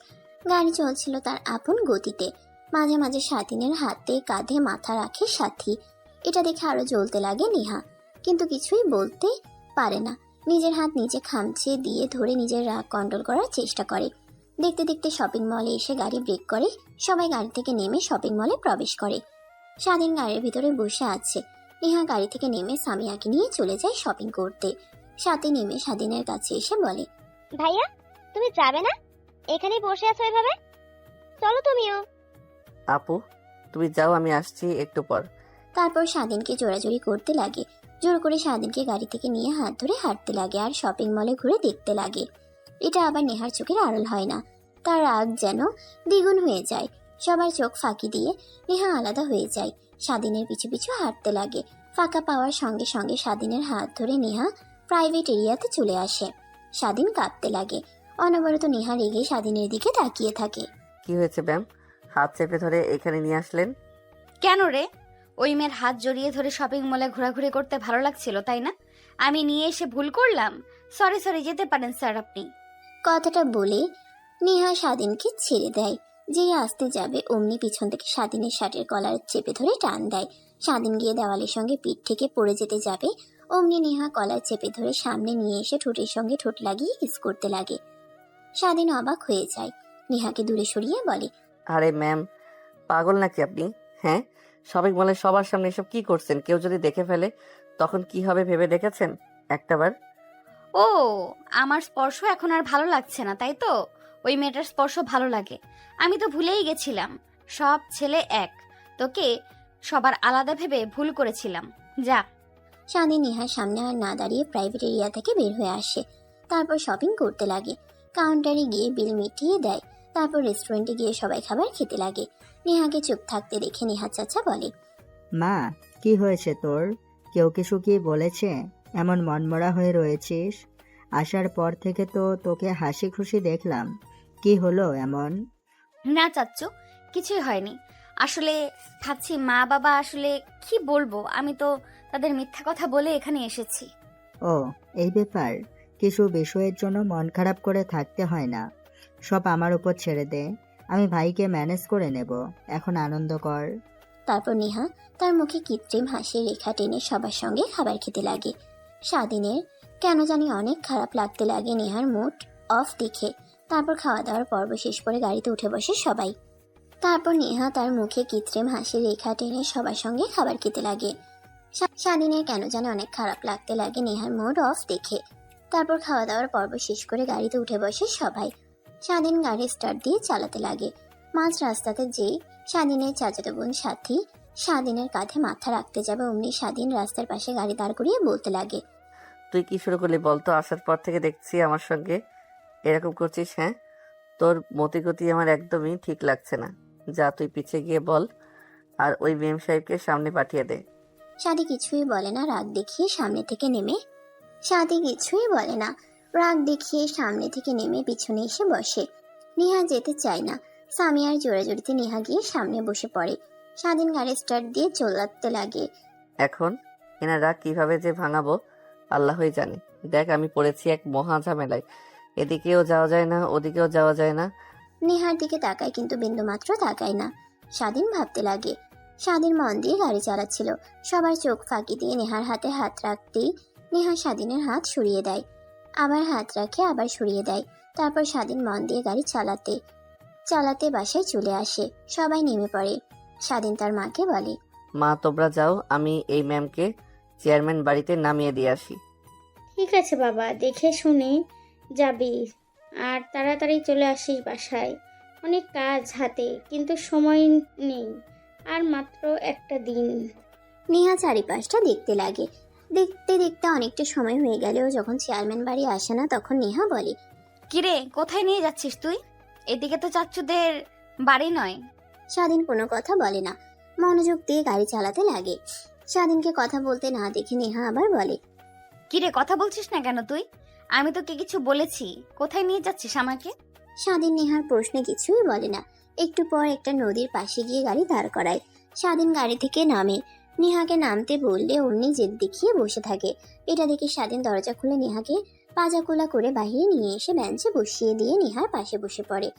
[SPEAKER 3] গাড়ি চলছিল তার আপন গতিতে। মাঝে মাঝে স্বাধীনের হাতে কাঁধে মাথা রাখে সাথী। এটা দেখে আরো জ্বলতে লাগে নেহা, কিন্তু কিছুই বলতে পারে না। নিজের হাত নিজে খামচে দিয়ে ধরে নিজের রাগ কন্ট্রোল করার চেষ্টা করে। দেখতে দেখতে শপিং মলে এসে গাড়ি ব্রেক করে। সবাই গাড়ি থেকে নেমে শপিং মলে প্রবেশ করে। স্বাধীন গাড়ির ভিতরে বসে আছে। নেহা গাড়ি থেকে নেমে সামিয়াকে নিয়ে চলে যায় শপিং করতে। সাথে নেমে স্বাধীনের কাছে এসে বলে,
[SPEAKER 7] ভাইয়া তুমি যাবে না? এখানেই বসে আছো এভাবে? চলো তুমিও।
[SPEAKER 1] আপু তুমি যাও, আমি আসছি একটু পর।
[SPEAKER 3] তারপর স্বাধীনকে জোরাজুরি করতে লাগে। জোর করে স্বাধীনকে গাড়ি থেকে নিয়ে হাত ধরে হাঁটতে লাগে আর শপিং মলে ঘুরে দেখতে লাগে। এটা আবার নেহার চোখের আড়াল হয় না। তার রাগ যেন দ্বিগুণ হয়ে যায়। সবার চোখ ফাঁকি দিয়ে নেহা আলাদা হয়ে যায়। স্বাধীনের পিছু পিছু হাঁটতে লাগে। ফাঁকা পাওয়ার সঙ্গে সঙ্গে স্বাধীনের হাত ধরে নেহা প্রাইভেট এরিয়াতে চলে আসে। স্বাধীন কাঁপতে লাগে। অনবরত নেহা রেগে স্বাধীনের দিকে তাকিয়ে থাকে।
[SPEAKER 1] কি হয়েছে ম্যাম, হাত চেপে ধরে এখানে নিয়ে আসলেন?
[SPEAKER 2] কেন রে? ওই মেয়ের হাত জড়িয়ে ধরে শপিং মলে ঘোরাঘুরি করতে ভালো লাগছিল তাই না? আমি নিয়ে এসে ভুল করলাম। সরি যেতে পারেন স্যার আপনি।
[SPEAKER 3] কথাটা বলে নেহা স্বাধীনকে ছেড়ে দেয়। যেই আসতে যাবে অমনি পিছন থেকে স্বাধীনের শার্টের কলার চেপে ধরে টান দেয়। স্বাধীন গিয়ে দেওয়ালের সঙ্গে পিঠ থেকে পড়ে যেতে যাবে, অমনি নেহা কলার চেপে ধরে সামনে নিয়ে এসে ঠোঁটের সঙ্গে ঠোঁট লাগিয়ে কিস করতে লাগে। স্বাধীন অবাক হয়ে যায়। নেহাকে দূরে সরিয়ে বলে,
[SPEAKER 1] আরে ম্যাম, পাগল নাকি আপনি? হ্যাঁ, শপিং মলে সবার সামনে এসব কি করছেন? কেউ যদি দেখে ফেলে তখন কি হবে ভেবে দেখেছেন একটাবার?
[SPEAKER 2] ও, আমার স্পর্শ এখন আর ভালো লাগছে না তাই তো? ওই মেয়েটার স্পর্শ ভালো লাগে। আমি তো ভুলেই গেছিলাম সব ছেলে এক। তোকে সবার আলাদা ভেবে ভুল করেছিলাম। যা।
[SPEAKER 3] স্বাধীন নেহার সামনে আর না দাঁড়িয়ে প্রাইভেট এরিয়া থেকে বের হয়ে আসে। তারপর শপিং করতে লাগে। কাউন্টারে গিয়ে বিল মিটিয়ে দেয়। তারপর রেস্টুরেন্টে গিয়ে সবাই খাবার খেতে লাগে। নেহাকে চুপ থাকতে দেখে নেহা চাচা বলে,
[SPEAKER 10] মা, কি হয়েছে তোর? কেউ কিছু কি বলেছে? এমন মনমরা হয়ে রয়েছিস? আসার পর থেকে তো তোকে হাসি খুশি দেখলাম, কি হলো এমন?
[SPEAKER 2] না চাচ্চু, কিছুই হয়নি। আসলে ভাবছি মা বাবা, আসলে কি বলবো, আমি তো তাদের মিথ্যা কথা বলে এখানে এসেছি।
[SPEAKER 10] ও, এই ব্যাপার। কিছু বিষয়ের জন্য মন খারাপ করে থাকতে হয় না, সব আমার উপর ছেড়ে দে, আমি ভাইকে ম্যানেজ করে নেব। এখন আনন্দ কর।
[SPEAKER 3] তারপর নেহা তার মুখে কৃত্রিম হাসির রেখা টেনে সবার সঙ্গে খাবার খেতে লাগে। স্বাধীনের কেন জানি অনেক খারাপ লাগতে লাগে নেহার মুড অফ দেখে। তারপর খাওয়া দাওয়ার পর্ব শেষ করে গাড়িতে উঠে বসে সবাই। তারপর নেহা তার মুখে কৃত্রিম হাসির রেখা টেনে সবার সঙ্গে খাবার খেতে লাগে। স্বাধীনের কেন জানি অনেক খারাপ লাগতে লাগে নেহার মুড অফ দেখে। তারপর খাওয়া দাওয়ার পর্ব শেষ করে গাড়িতে উঠে বসে সবাই। স্বাধীন গাড়ি স্টার্ট দিয়ে চালাতে লাগে। মাঝ রাস্তাতে যেই স্বাধীনের চাচাতো বোন সাথী স্বাধীনের কাঁধে মাথা রাখতে যাবে, অমনি স্বাধীন রাস্তার পাশে গাড়ি দাঁড় করিয়ে বলতে লাগে,
[SPEAKER 1] তুই কি শুরু করলি বলতো? আসার পর থেকে দেখছি আমার সঙ্গে এরকম করছিস। হ্যাঁ, তোর মতিগতি আমার একদমই ঠিক লাগছে না। যা তুই পিছে গিয়ে বল, আর ওই মেম সাহেবকে সামনে পাঠিয়ে দে।
[SPEAKER 3] সাদি কিছুই বলে না, রাগ দেখিয়ে সামনে থেকে নেমে সামনে থেকে নেমে পিছনে এসে বসে। নেহা যেতে চায় না। সামিয়ার জোরাজোরিতে নেহা গিয়ে সামনে বসে পড়ে। স্বাধীন গাড়ি স্টার্ট দিয়ে চলাতে লাগে।
[SPEAKER 1] এখন এনারা কিভাবে যে ভাঙাবো আল্লাহই জানে। দেখ, আমি পড়েছি এক মহা ঝামেলায়। এদিকেও যাওয়া যায় না, ওদিকেও যাওয়া যায় না।
[SPEAKER 3] নেহার দিকে তাকায় কিন্তু বিন্দুমাত্র তাকায় না। স্বাধীন ভাবতে লাগে। স্বাধীন মন দিয়ে গাড়ি চালাচ্ছিল। সবার চোখ ফাঁকি দিয়ে নেহার হাতে হাত রাখতেই নেহা স্বাধীনের হাত সরিয়ে দেয়, আবার হাত রাখে, আবার সরিয়ে দেয়। তারপর স্বাধীন মন দিয়ে গাড়ি চালাতে চালাতে বাসায় চলে আসে। সবাই নেমে পড়ে। স্বাধীন তার মাকে বলে,
[SPEAKER 1] মা তোমরা যাও, আমি এই ম্যামকে চেয়ারম্যান বাড়িতে নামিয়ে দিয়ে আসি।
[SPEAKER 4] ঠিক আছে বাবা, দেখে শুনে যাবি আর তাড়াতাড়ি চলে আসিস বাসায়। অনেক কাজ হাতে, কিন্তু সময় নেই, আর মাত্র একটা দিন।
[SPEAKER 3] নেহা চারিপাশটা দেখতে লাগে। দেখতে দেখতে অনেকটা সময় হয়ে গেলেও যখন চেয়ারম্যান বাড়ি আসে না, তখন নেহা বলে,
[SPEAKER 2] কিরে, কোথায় নিয়ে যাচ্ছিস তুই? এদিকে তো চাচ্চুদের বাড়ি নয়।
[SPEAKER 3] স্বাধীন কোনো কথা বলে না, মনোযোগ দিয়ে গাড়ি চালাতে লাগে। স্বাধীনকে কথা বলতে না দেখে নেহা আবার বলে,
[SPEAKER 2] কিরে, কথা বলছিস না কেন তুই? আমি তোকে কিছু বলেছি, কোথায় নিয়ে যাচ্ছিস আমাকে?
[SPEAKER 3] স্বাধীন নেহার প্রশ্নে কিছুই বলে না। একটু পর একটা নদীর পাশে গিয়ে গাড়ি দাঁড় করায়। স্বাধীন গাড়ি থেকে নামে। নেহাকে নামতে বললে অমনি জেদ দেখিয়ে বসে থাকে। এটা দেখে স্বাধীন দরজা খুলে নেহাকে পাজাকোলা করে বাহিরে নিয়ে এসে বেঞ্চে বসিয়ে দিয়ে নেহার পাশে বসে পড়ে।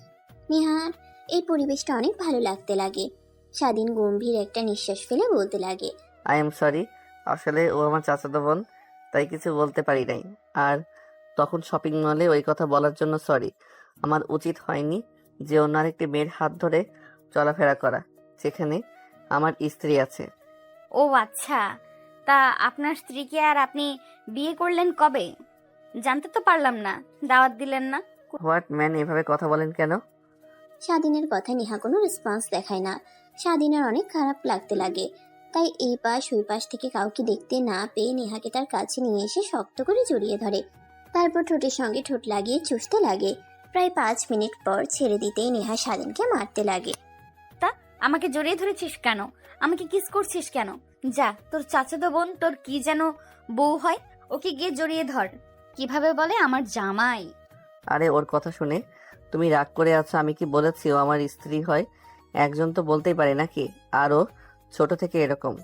[SPEAKER 3] নেহার এই পরিবেশটা অনেক ভালো লাগতে লাগে। স্বাধীন গম্ভীর একটা নিঃশ্বাস ফেলে বলতে লাগে,
[SPEAKER 1] আই এম সরি, আসলে ও আমার চাচাতো বোন, তাই কিছু বলতে পারি নাই। আর তখন শপিং মলে ওই কথা বলার জন্য সরি। আমার উচিত হয়নি যে অন্য আরেকটি মেয়ের হাত ধরে চলাফেরা করা, যেখানে আমার স্ত্রী আছে।
[SPEAKER 2] ও আচ্ছা, তা আপনার স্ত্রীকে আর আপনি বিয়ে করলেন কবে? জানতে তো পারলাম না, দাওয়াত দিলেন না।
[SPEAKER 1] হোয়াট ম্যান, এভাবে কথা বলেন কেন?
[SPEAKER 3] স্বাধীনের কথায় নেহা কোনো রেসপন্স দেখায় না। স্বাধীনের অনেক খারাপ লাগতে লাগে। তাই এই পাশ ওই পাশ থেকে কাউকে দেখতে না পেয়ে নেহাকে তার কাছে নিয়ে এসে শক্ত করে জড়িয়ে ধরে। তারপর ঠোঁটের সঙ্গে ঠোঁট লাগিয়ে চুষতে লাগে। প্রায় 5 মিনিট পর ছেড়ে দিতেই নেহা স্বাধীনকে মারতে লাগে।
[SPEAKER 2] তা আমাকে জড়িয়ে ধরেছিস কেন? আমাকে কিস করছিস কেন? যা, তোর চাচাতো বোন তোর কি যেন বউ হয়, ওকে গিয়ে জড়িয়ে ধর। কিভাবে বলে আমার জামাই?
[SPEAKER 1] আরে ওর কথা শুনে তুমি রাগ করে আছো? আমি কি বলেছি ও আমার স্ত্রী হয়? একজন তো বলতেই পারে নাকি? আর ও ছোট থেকে এরকম।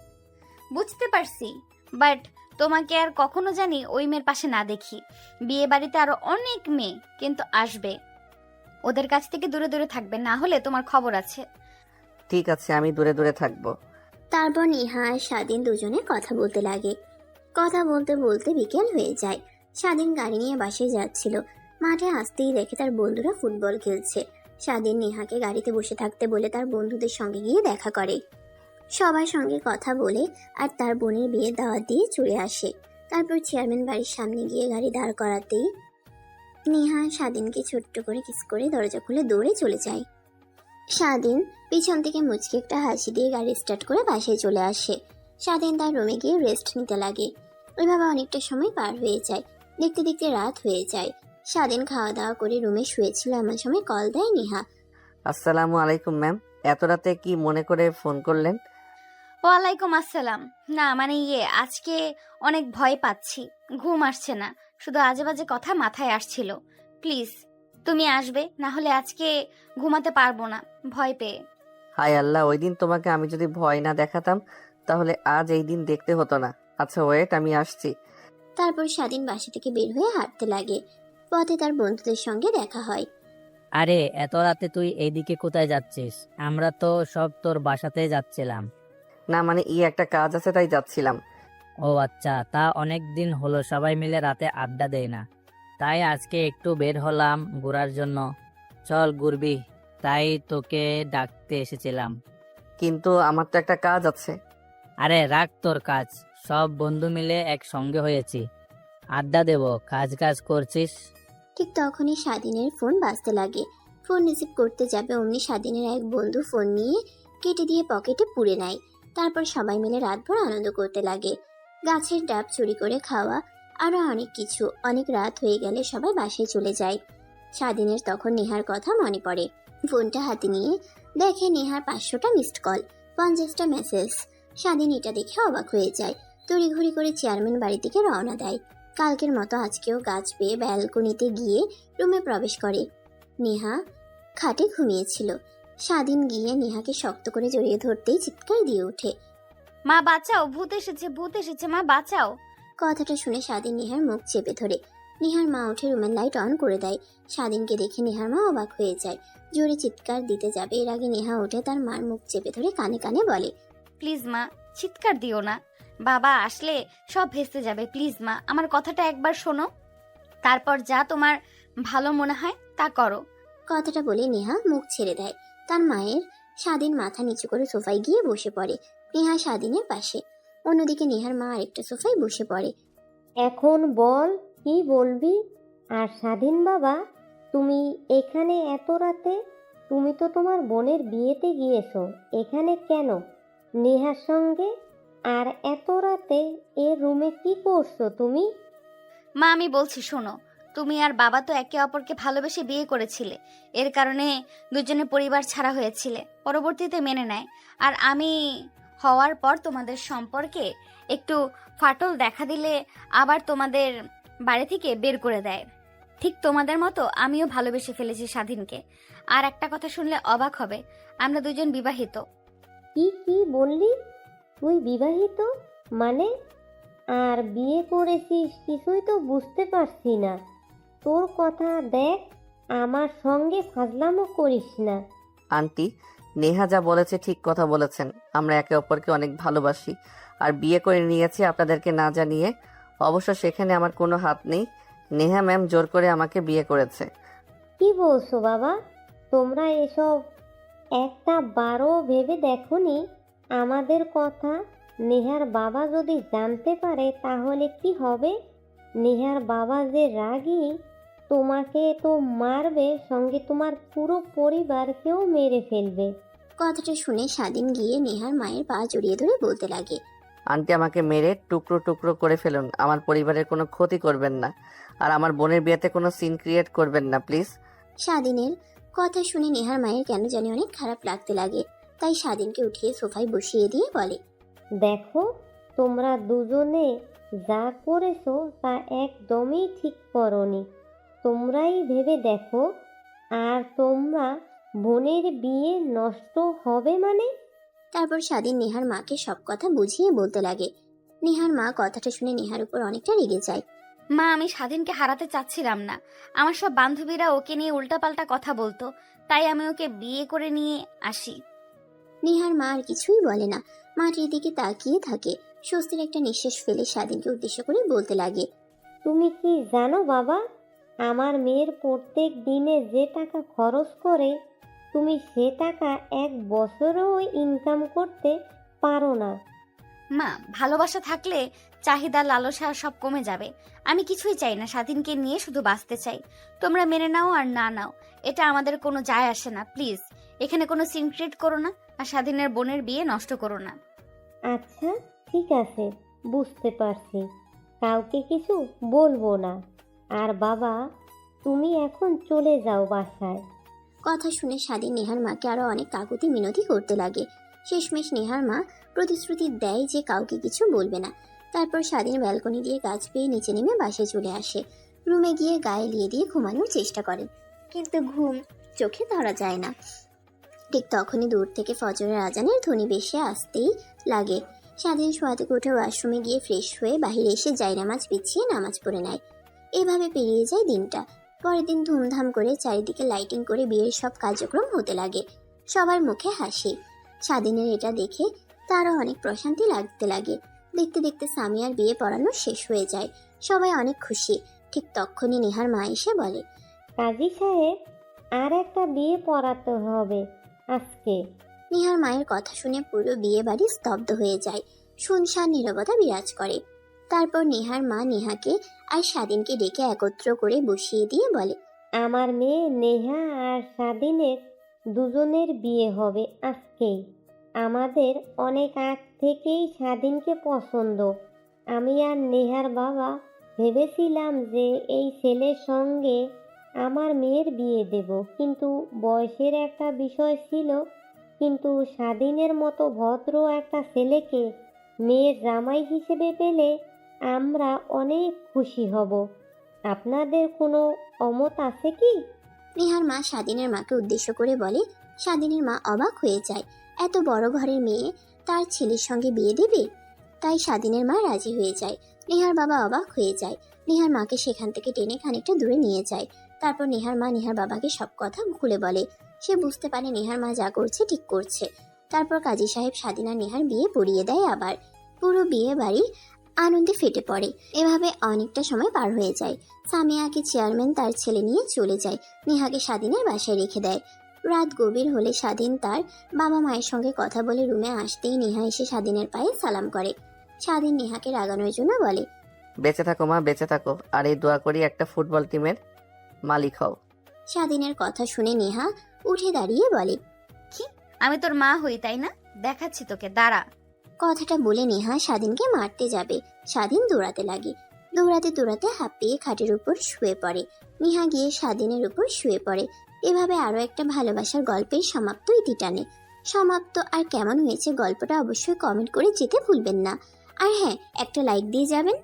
[SPEAKER 2] বুঝতে পারছি, বাট তোমাকে আর কখনো জানি ওই মেয়ের পাশে না দেখি। বিয়ে বাড়িতে আরো অনেক মেয়ে কিন্তু আসবে, ওদের কাছ থেকে দূরে দূরে থাকবে, না হলে তোমার খবর আছে।
[SPEAKER 1] ঠিক আছে, আমি দূরে দূরে থাকবো।
[SPEAKER 3] তারপর নেহা আর স্বাধীন দুজনে কথা বলতে লাগে। কথা বলতে বলতে বিকেল হয়ে যায়। স্বাধীন গাড়ি নিয়ে বাসায় যাচ্ছিল। মাঠে আসতেই দেখে তার বন্ধুরা ফুটবল খেলছে। স্বাধীন নেহাকে গাড়িতে বসে থাকতে বলে তার বন্ধুদের সঙ্গে গিয়ে দেখা করে। সবার সঙ্গে কথা বলে আর তার বোনের বিয়ে দাওয়াত দিয়ে চলে আসে। তারপর চেয়ারম্যান বাড়ির সামনে গিয়ে গাড়ি দাঁড় করাতেই নেহা স্বাধীনকে ছোট্ট করে কিস করে দরজা খুলে দৌড়ে চলে যায়। স্বাধীন পিছন থেকে মুচকি একটা হাসি দিয়ে গাড়ি স্টার্ট করে বাসায় চলে আসে। স্বাধীন তার রুমে গিয়ে রেস্ট নিতে লাগে। ওইভাবে অনেকটা সময় পার হয়ে যায়। দেখতে দেখতে রাত হয়ে যায়। স্বাধীন খাওয়া দাওয়া করে রুমে শুয়েছিল, এমন সময় কল দেয় নেহা।
[SPEAKER 1] আসসালামু আলাইকুম ম্যাম, এত রাতে কি মনে করে ফোন করলেন?
[SPEAKER 2] ওয়ালাইকুম আসসালাম। না মানে আজকে অনেক ভয় পাচ্ছি, ঘুম আসছে না, শুধু আজে বাজে কথা মাথায় আসছিল। প্লিজ তুমি আসবে, না হলে আজকে ঘুমাতে পারবো না ভয় পেয়ে।
[SPEAKER 1] হায় আল্লাহ, ওই দিন তোমাকে আমি যদি ভয় না দেখাতাম তাহলে আজ এই দিন দেখতে হতো না। আচ্ছা ওয়েট, আমি আসছি।
[SPEAKER 3] তারপর স্বাধীন বাসা থেকে বের হয়ে হাঁটতে লাগে। পথে তার বন্ধুদের সঙ্গে দেখা হয়।
[SPEAKER 11] আরে এত রাতে তুই এইদিকে কোথায় যাচ্ছিস? আমরা তো সব তোর বাসাতে যাচ্ছিলাম।
[SPEAKER 1] না মানে একটা কাজ আছে তাই যাচ্ছিলাম।
[SPEAKER 11] ও আচ্ছা, তা অনেক দিন হলো সবাই মিলে রাতে আড্ডা দেয় না, তাই আজকে একটু বের হলাম ঘোরার জন্য। চল ঘুরবি, তাই তোকে ডাকতে এসেছিলাম।
[SPEAKER 1] কিন্তু আমার তো একটা কাজ আছে।
[SPEAKER 11] আরে রাখ তোর কাজ, সব বন্ধু মিলে একসঙ্গে হয়েছি, আড্ডা দেব, কাজ কাজ করছিস।
[SPEAKER 3] ঠিক তখনই স্বাধীনের ফোন বাজতে লাগে। ফোন রিসিভ করতে যাবে অমনি স্বাধীনের এক বন্ধু ফোন নিয়ে কেটে দিয়ে পকেটে পুরে নেয়। তারপর সবাই মিলে রাতভর আনন্দ করতে লাগে। গাছের ডাব চুরি করে খাওয়া, আরো অনেক কিছু। অনেক রাত হয়ে গেলে সবাই বাসায় চলে যায়। স্বাধীনের তখন নেহার কথা মনে পড়ে। ফোনটা হাতে নিয়ে দেখে নেহার 500টা মিসড কল, 50টা মেসেজ। স্বাধীন এটা দেখে অবাক হয়ে যায়। তড়িঘড়ি করে চেয়ারম্যান বাড়ি থেকে রওনা দেয়। কালকের মতো আজকেও গাছ পেয়ে ব্যালকনিতে গিয়ে রুমে প্রবেশ করে। নেহা খাটে ঘুমিয়েছিল। স্বাধীন গিয়ে নেহাকে শক্ত করে জড়িয়ে ধরতেই চিৎকার দিয়ে ওঠে।
[SPEAKER 2] মা বাঁচাও, ভূত এসেছে, মা বাঁচাও।
[SPEAKER 3] কথাটা শুনে স্বাধীন নেহার মুখ চেপে ধরে। নেহার মা উঠে রুমের লাইট অন করে দেয়। স্বাধীনকে দেখে নেহার মা অবাক হয়ে যায়। জোরে চিৎকার দিতে যাবে, এর আগে নেহা উঠে তার মার মুখ চেপে ধরে কানে কানে বলে,
[SPEAKER 2] প্লিজ মা, চিৎকার দিও না, বাবা আসলে সব ভেস্তে যাবে। প্লিজ মা, আমার কথাটা একবার শোনো, তারপর যা তোমার ভালো মনে হয় তা করো।
[SPEAKER 3] কথাটা বলে নেহা মুখ ছেড়ে দেয়। তার মায়ের স্বাধীন মাথা নিচু করে সোফায় গিয়ে বসে পড়ে। নেহা স্বাধীনের পাশে। অন্যদিকে নেহার মা আরেকটা সোফায় বসে পড়ে।
[SPEAKER 12] এখন বল, কি বলবি? আর স্বাধীন বাবা, তুমি এখানে এত রাতে? তুমি তো তোমার বোনের বিয়েতে গিয়েছো, এখানে কেন নেহার সঙ্গে? আর এত রাতে এ রুমে কি করছো তুমি?
[SPEAKER 2] মা আমি বলছি শোনো, তুমি আর বাবা তো একে অপরকে ভালোবেসে বিয়ে করেছিলে, এর কারণে দুজনের পরিবার ছাড়া হয়েছিলে, পরবর্তীতে মেনে নেয়। আর আমি হওয়ার পর তোমাদের সম্পর্কে একটু ফাটল দেখা দিলে আবার তোমাদের বাড়ি থেকে বের করে দেয়। ঠিক তোমাদের মতো আমিও ভালোবেসে ফেলেছি স্বাধীনকে। আর একটা কথা শুনলে অবাক হবে, আমরা দুজন বিবাহিত।
[SPEAKER 12] কি বললি? তুই বিবাহিত মানে? আর বিয়ে করেছিস? কিছুই তো বুঝতে পারছি না তোর কথা। দেখ, আমার সঙ্গে ফাজলামো করিস না।
[SPEAKER 1] আন্টি, নেহা যা বলেছে ঠিক কথা বলেছেন। আমরা একে অপরকে অনেক ভালোবাসি আর বিয়ে করে নিয়েছি আপনাদেরকে না জানিয়ে। অবশ্য সেখানে আমার কোনো হাত নেই। নেহা ম্যাম জোর করে আমাকে বিয়ে করেছে।
[SPEAKER 12] কি বলছো বাবা? তোমরা এসব একটা বারও ভেবে দেখোনি আমাদের কথা? নেহার বাবা যদি জানতে পারে তাহলে কি হবে? নেহার বাবা যে রাগী, তোমাকে তো মারবে, সঙ্গে তোমার পুরো পরিবারকেও মেরে ফেলবে।
[SPEAKER 3] কথাটা শুনে স্বাধীন গিয়ে নেহার মায়ের পা জড়িয়ে ধরে বলতে লাগে,
[SPEAKER 1] আন্টি আমাকে মেরে টুকরো টুকরো করে ফেলুন, আমার পরিবারের কোনো ক্ষতি করবেন না, আর আমার বোনের বিয়েতে কোনো সিন ক্রিয়েট করবেন না প্লিজ।
[SPEAKER 3] স্বাধীনের কথা শুনে নেহার মায়ের কেন জানি অনেক খারাপ লাগতে লাগে। তাই স্বাধীনকে উঠিয়ে সোফায় বসিয়ে দিয়ে বলে,
[SPEAKER 12] দেখো, তোমরা দুজনে যা করেছো তা একদমই ঠিক করনি। তোমরাই ভেবে দেখো, আর তোমরা বোনের বিয়ে নষ্ট হবে মানে?
[SPEAKER 3] তারপর স্বাধীন নেহার মাকে সব কথা বুঝিয়ে বলতে লাগে। নেহার মা কথাটা শুনে নেহার উপর অনেকটা রেগে যায়।
[SPEAKER 2] মা আমি স্বাধীনকে হারাতে চাচ্ছিলাম না, আমার সব বান্ধবীরা ওকে নিয়ে উল্টাপাল্টা কথা বলতো, তাই আমি ওকে বিয়ে করে নিয়ে আসি।
[SPEAKER 3] নেহার মা আর কিছুই বলে না, মাটির দিকে তাকিয়ে থাকে। স্বস্তির একটা নিঃশ্বাস ফেলে স্বাধীনকে উদ্দেশ্য করে বলতে লাগে,
[SPEAKER 12] তুমি কি জানো বাবা, আমার মেয়ের প্রত্যেক দিনে যে টাকা খরচ করে, তুমি সে টাকা এক বছরেও ইনকাম করতে পারো না।
[SPEAKER 2] মা ভালোবাসা থাকলে চাহিদা লালসা সব কমে যাবে। আমি কিছুই চাই না, স্বাধীনকে নিয়ে শুধু বাঁচতে চাই। তোমরা মেনে নাও আর না নাও, এটা আমাদের কোনো যায় আসে না। প্লিজ এখানে কোনো সিন ক্রিয়েট করো না, আর স্বাধীনের বোনের বিয়ে নষ্ট করো না।
[SPEAKER 12] আচ্ছা ঠিক আছে, বুঝতে পারছি, কাউকে কিছু বলবো না। আর বাবা, তুমি এখন চলে যাও বাসায়।
[SPEAKER 3] কথা শুনে স্বাধীন নেহার মাকে আরো অনেক কাকুতি মিনতি করতে লাগে। শেষমেশ নেহার মা প্রতিশ্রুতি দেয় যে কাউকে কিছু বলবে না। তারপর স্বাধীন ব্যালকনি দিয়ে গাছ পেয়ে নিচে নেমে বাসায় চলে আসে। রুমে গিয়ে গায়ে লিয়ে দিয়ে ঘুমানোর চেষ্টা করে, কিন্তু ঘুম চোখে ধরা যায় না। ঠিক তখনই দূর থেকে ফজরের আজানের ধ্বনি ভেসে আসতেই লাগে। স্বাধীন শোয়া থেকে উঠে ওয়াশরুমে গিয়ে ফ্রেশ হয়ে বাহিরে এসে জায়নামাজ বিছিয়ে নামাজ পড়ে নেয়। এভাবে পেরিয়ে যায় দিনটা। পরের দিন ধুমধাম করে চারিদিকে লাইটিং করে বিয়ের সব কার্যক্রম হতে লাগে। সবার মুখে হাসি। স্বাধীনের এটা দেখে তারও অনেক প্রশান্তি লাগতে লাগে। দেখতে দেখতে সামিয়ার বিয়ে পড়ানো শেষ হয়ে যায়। সবাই অনেক খুশি। ঠিক তখনই নেহার মা এসে বলে,
[SPEAKER 12] কাজী সাহেব, আর একটা বিয়ে পড়াতে হবে আজকে।
[SPEAKER 3] নেহার মায়ের কথা শুনে পুরো বিয়ে বাড়ি স্তব্ধ হয়ে যায়। শুনশান নীরবতা বিরাজ করে। তারপর নেহার মা নেহাকে আর স্বাধীনকে ডেকে একত্র করে বসিয়ে দিয়ে বলে,
[SPEAKER 12] আমার মেয়ে নেহা আর স্বাধীনের দুজনের বিয়ে হবে আজকেই। আমাদের অনেক আগ থেকেই স্বাধীনকে পছন্দ। আমি আর নেহার বাবা ভেবেছিলাম যে এই ছেলের সঙ্গে আমার মেয়ের বিয়ে দেব, কিন্তু বয়সের একটা বিষয় ছিল, কিন্তু স্বাধীনের মতো ভদ্র একটা ছেলেকে মেয়ের জামাই হিসেবে পেলে আমরা অনেক খুশি হব। আপনাদের কোনো অমত আছে কি?
[SPEAKER 3] নেহার মা স্বাধীনের মাকে উদ্দেশ্য করে বলে। স্বাধীনের মা অবাক হয়ে যায়, এত বড় ঘরের মেয়ে তার ছেলের সঙ্গে বিয়ে দেবে। তাই স্বাধীনের মা রাজি হয়ে যায়। নেহার বাবা অবাক হয়ে যায়। নেহার মাকে সেখান থেকে টেনে খানিকটা দূরে নিয়ে যায়। তারপর নেহার মা নেহার বাবাকে সব কথা খুলে বলে। সে বুঝতে পারে নেহার মা যা করছে ঠিক করছে। তারপর কাজী সাহেব স্বাধীন আর নেহার বিয়ে পড়িয়ে দেয়। আবার পুরো বিয়ে বাড়ি আনন্দে ফেটে পড়ে। এভাবে অনেকটা সময় পার হয়ে যায়। সামিয়াকে চেয়ারম্যান তার ছেলে নিয়ে চলে যায়। নেহাকে স্বাধীনের বাসায় রেখে দেয়। রাত গভীর হলে স্বাধীন তার বাবা মায়ের সঙ্গে কথা বলে রুমে আসতেই নেহা এসে স্বাধীনের পায়ে সালাম করে। স্বাধীন নেহাকে রাগানোর জন্য বলে,
[SPEAKER 1] বেঁচে থাকো মা, বেঁচে থাকো, আর এই দোয়া করি একটা ফুটবল টিমের মালিক হও।
[SPEAKER 3] স্বাধীনের কথা শুনে নেহা উঠে দাঁড়িয়ে বলে,
[SPEAKER 2] কি, আমি তোর মা হই তাই না? দেখাচ্ছি তোকে, দাঁড়া।
[SPEAKER 3] কথাটা বলে নেহা স্বাধীনকে মারতে যাবে। স্বাধীন দৌড়াতে লাগে। দৌড়াতে দৌড়াতে হাঁপিয়ে খাটের উপর শুয়ে পড়ে। নেহা গিয়ে স্বাধীনের উপর শুয়ে পড়ে। এভাবে আরো একটা ভালোবাসার গল্পের সমাপ্ত ইতি টানে। সমাপ্ত আর কেমন হয়েছে গল্পটা অবশ্যই কমেন্ট করে যেতে ভুলবেন না। আর হ্যাঁ, একটা লাইক দিয়ে যাবেন।